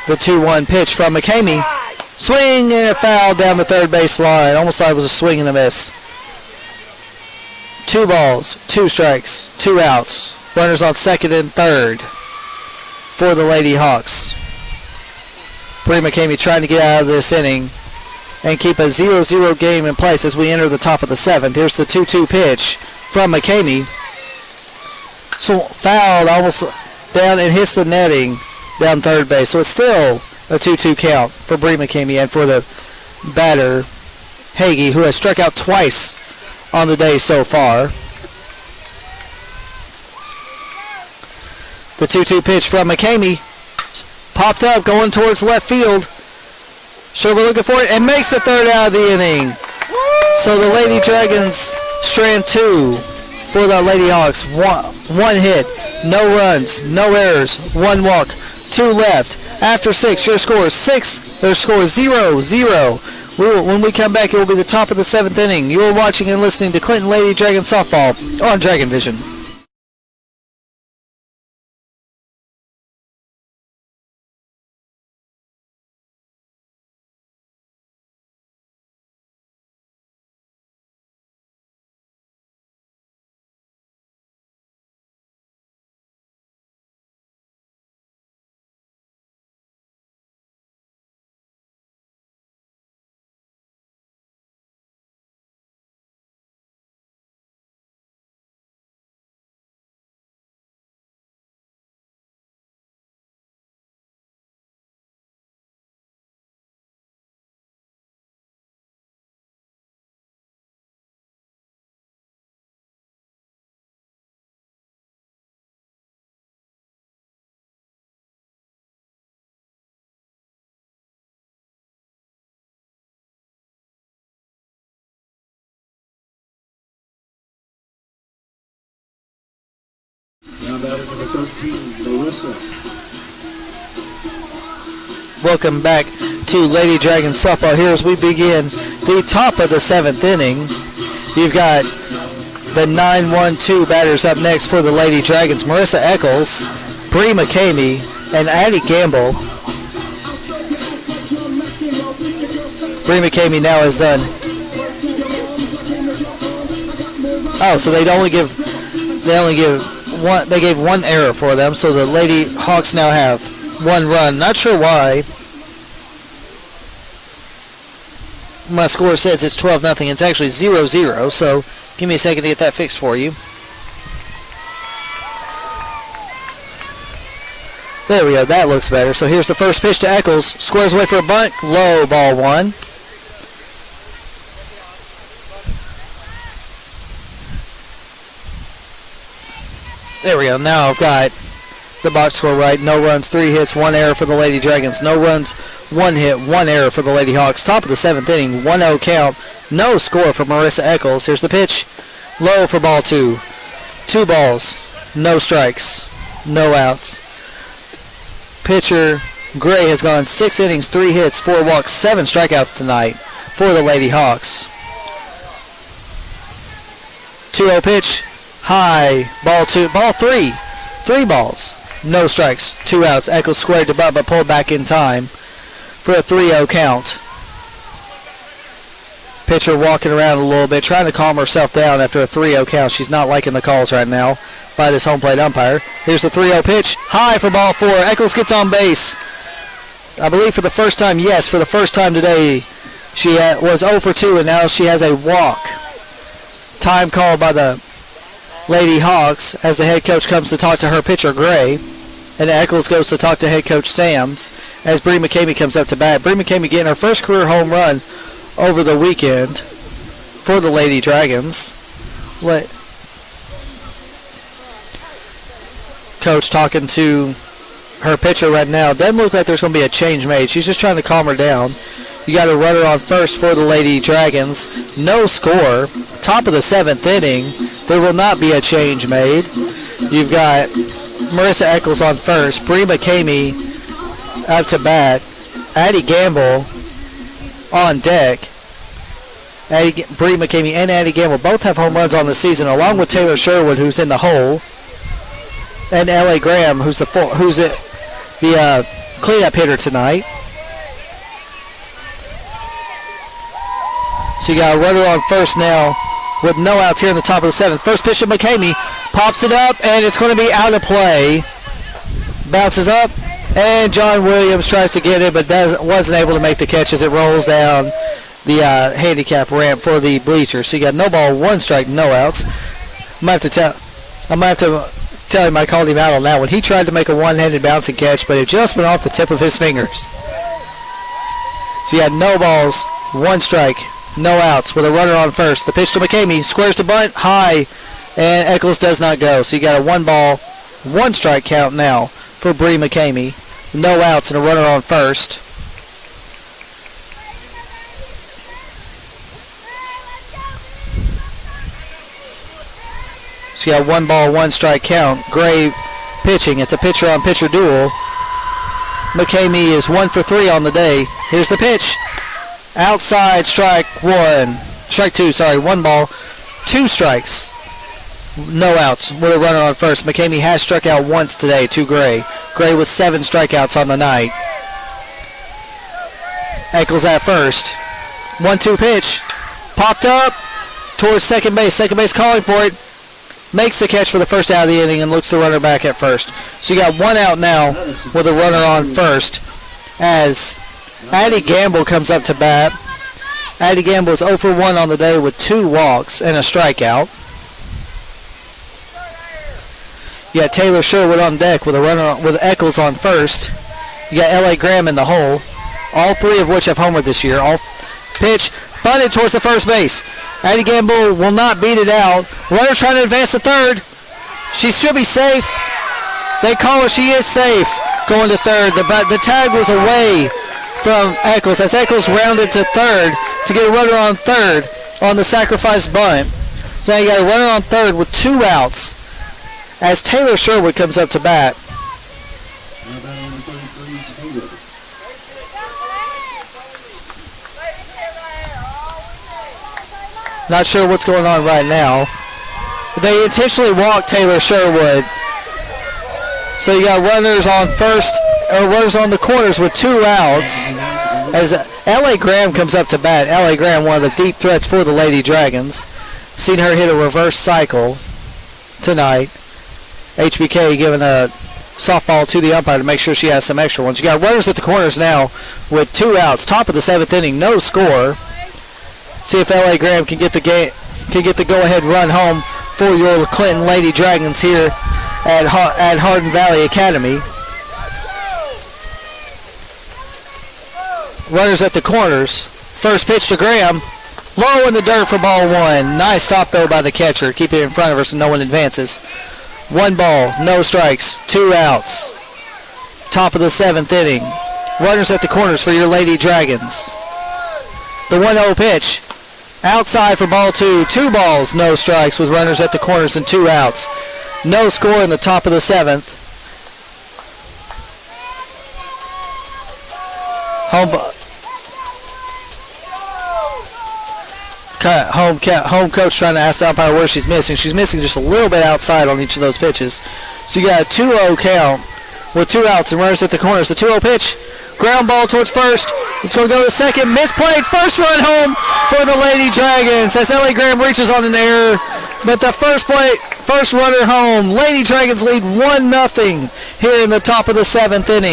The 2-1 pitch from McCamey. Swing and a foul down the third base line. Almost like it was a swing and a miss. 2 balls, 2 strikes, 2 outs. Runners on second and third for the Lady Hawks. Bree McCamey trying to get out of this inning and keep a 0-0 game in place as we enter the top of the 7th. Here's the 2-2 pitch from McCamey. So fouled almost down and hits the netting down third base. So it's still a 2-2 count for Bree McCamey and for the batter Hagee, who has struck out twice on the day so far. The 2-2 pitch from McCamey. Popped up, going towards left field. Sherwood looking for it and makes the third out of the inning. So the Lady Dragons strand 2 for the Lady Hawks. One hit, no runs, no errors, 1 walk, 2 left. After 6, your score is 0-0. When we come back, it will be the top of the 7th inning. You are watching and listening to Clinton Lady Dragon Softball on Dragon Vision. Now batter number 13, Melissa. Welcome back to Lady Dragon Softball here as we begin the top of the 7th inning. You've got The 9-1-2 batters up next for the Lady Dragons. Marissa Eccles, Bree McCamey, and Addie Gamble. Bree McCamey now is done. Oh, so they gave one error for them, so the Lady Hawks now have one run. Not sure why. My score says it's 12-0. It's actually 0-0, so give me a second to get that fixed for you. There we go. That looks better. So here's the first pitch to Eccles. Squares away for a bunt. Low, ball one. There we go. Now I've got the box score right. No runs, 3 hits, 1 error for the Lady Dragons. No runs, 1 hit, 1 error for the Lady Hawks. Top of the 7th inning, 1-0 count. No score for Marissa Eccles. Here's the pitch. Low for ball 2. 2 balls, no strikes, no outs. Pitcher Gray has gone 6 innings, 3 hits, 4 walks, 7 strikeouts tonight for the Lady Hawks. 2-0 pitch. High, ball 2, ball 3. 3 balls, no strikes, 2 outs. Eccles squared to butt but pulled back in time for a 3-0 count. Pitcher walking around a little bit, trying to calm herself down after a 3-0 count. She's not liking the calls right now by this home plate umpire. Here's the 3-0 pitch, high for ball 4. Eccles gets on base. I believe for the first time, yes, for the first time today, she was 0 for 2, and now she has a walk. Time called by the Lady Hawks as the head coach comes to talk to her pitcher Gray, and Eccles goes to talk to head coach Sams as Bree McCamey comes up to bat. Bree McCamey getting her first career home run over the weekend for the Lady Dragons. Coach talking to her pitcher right now. Doesn't look like there's going to be a change made. She's just trying to calm her down. You got a runner on first for the Lady Dragons. No score. Top of the 7th inning. There will not be a change made. You've got Marissa Eccles on first. Bree McCamey up to bat. Addie Gamble on deck. Bree McCamey and Addie Gamble both have home runs on the season, along with Taylor Sherwood, who's in the hole, and L.A. Graham, who's the cleanup hitter tonight. So you got a runner on first now with no outs here in the top of the 7th. First pitch to McCamey. Pops it up, and it's going to be out of play. Bounces up, and John Williams tries to get it, but wasn't able to make the catch as it rolls down the handicap ramp for the bleachers. So you got no ball, 1 strike, no outs. I'm going to have to tell him I called him out on that one. He tried to make a one-handed bouncing catch, but it just went off the tip of his fingers. So you got no balls, 1 strike, no outs with a runner on first. The pitch to McCamey, squares to bunt, high, and Eccles does not go. So you got a 1 ball, 1 strike count now for Bree McCamey. No outs and a runner on first. So you got 1 ball, 1 strike count. Gray pitching. It's a pitcher on pitcher duel. McCamey is 1 for 3 on the day. Here's the pitch. Outside, strike 1. Strike 2, sorry. 1 ball, 2 strikes. No outs with a runner on first. McCamey has struck out once today to Gray. Gray with 7 strikeouts on the night. Eccles at first. 1-2 pitch. Popped up towards second base. Second base calling for it. Makes the catch for the first out of the inning and looks the runner back at first. So you got 1 out now with a runner on first as Addie Gamble comes up to bat. Addie Gamble is 0 for 1 on the day with 2 walks and a strikeout. You got Taylor Sherwood on deck with a runner with Eccles on first. You got L.A. Graham in the hole. All 3 of which have homered this year. Pitch bunted towards the first base. Addie Gamble will not beat it out. Runner trying to advance to third. She should be safe. They call her. She is safe going to third. The tag was away from Eccles as Eccles rounded to third to get a runner on third on the sacrifice bunt. So now you got a runner on third with 2 outs as Taylor Sherwood comes up to bat. Not sure what's going on right now. They intentionally walked Taylor Sherwood. So you got runners on first, or runners on the corners with 2 outs. As L.A. Graham comes up to bat. L.A. Graham, one of the deep threats for the Lady Dragons. Seen her hit a reverse cycle tonight. HBK giving a softball to the umpire to make sure she has some extra ones. You got runners at the corners now with 2 outs. Top of the 7th inning, no score. See if L.A. Graham can get the go-ahead run home for your Clinton Lady Dragons here at Hardin Valley Academy. Runners at the corners. First pitch to Graham. Low in the dirt for ball 1. Nice stop though by the catcher. Keep it in front of her so no one advances. 1 ball, no strikes, 2 outs. Top of the 7th inning. Runners at the corners for your Lady Dragons. The 1-0 pitch. Outside for ball 2. 2 balls, no strikes with runners at the corners and 2 outs. No score in the top of the 7th. Home coach trying to ask the umpire where she's missing. She's missing just a little bit outside on each of those pitches. So you got a 2-0 count with 2 outs and runners at the corners. The 2-0 pitch, ground ball towards first. It's going to go to second. Misplayed. First run home for the Lady Dragons as L.A. Graham reaches on an error. But the first runner home. Lady Dragons lead 1-0 here in the top of the 7th inning.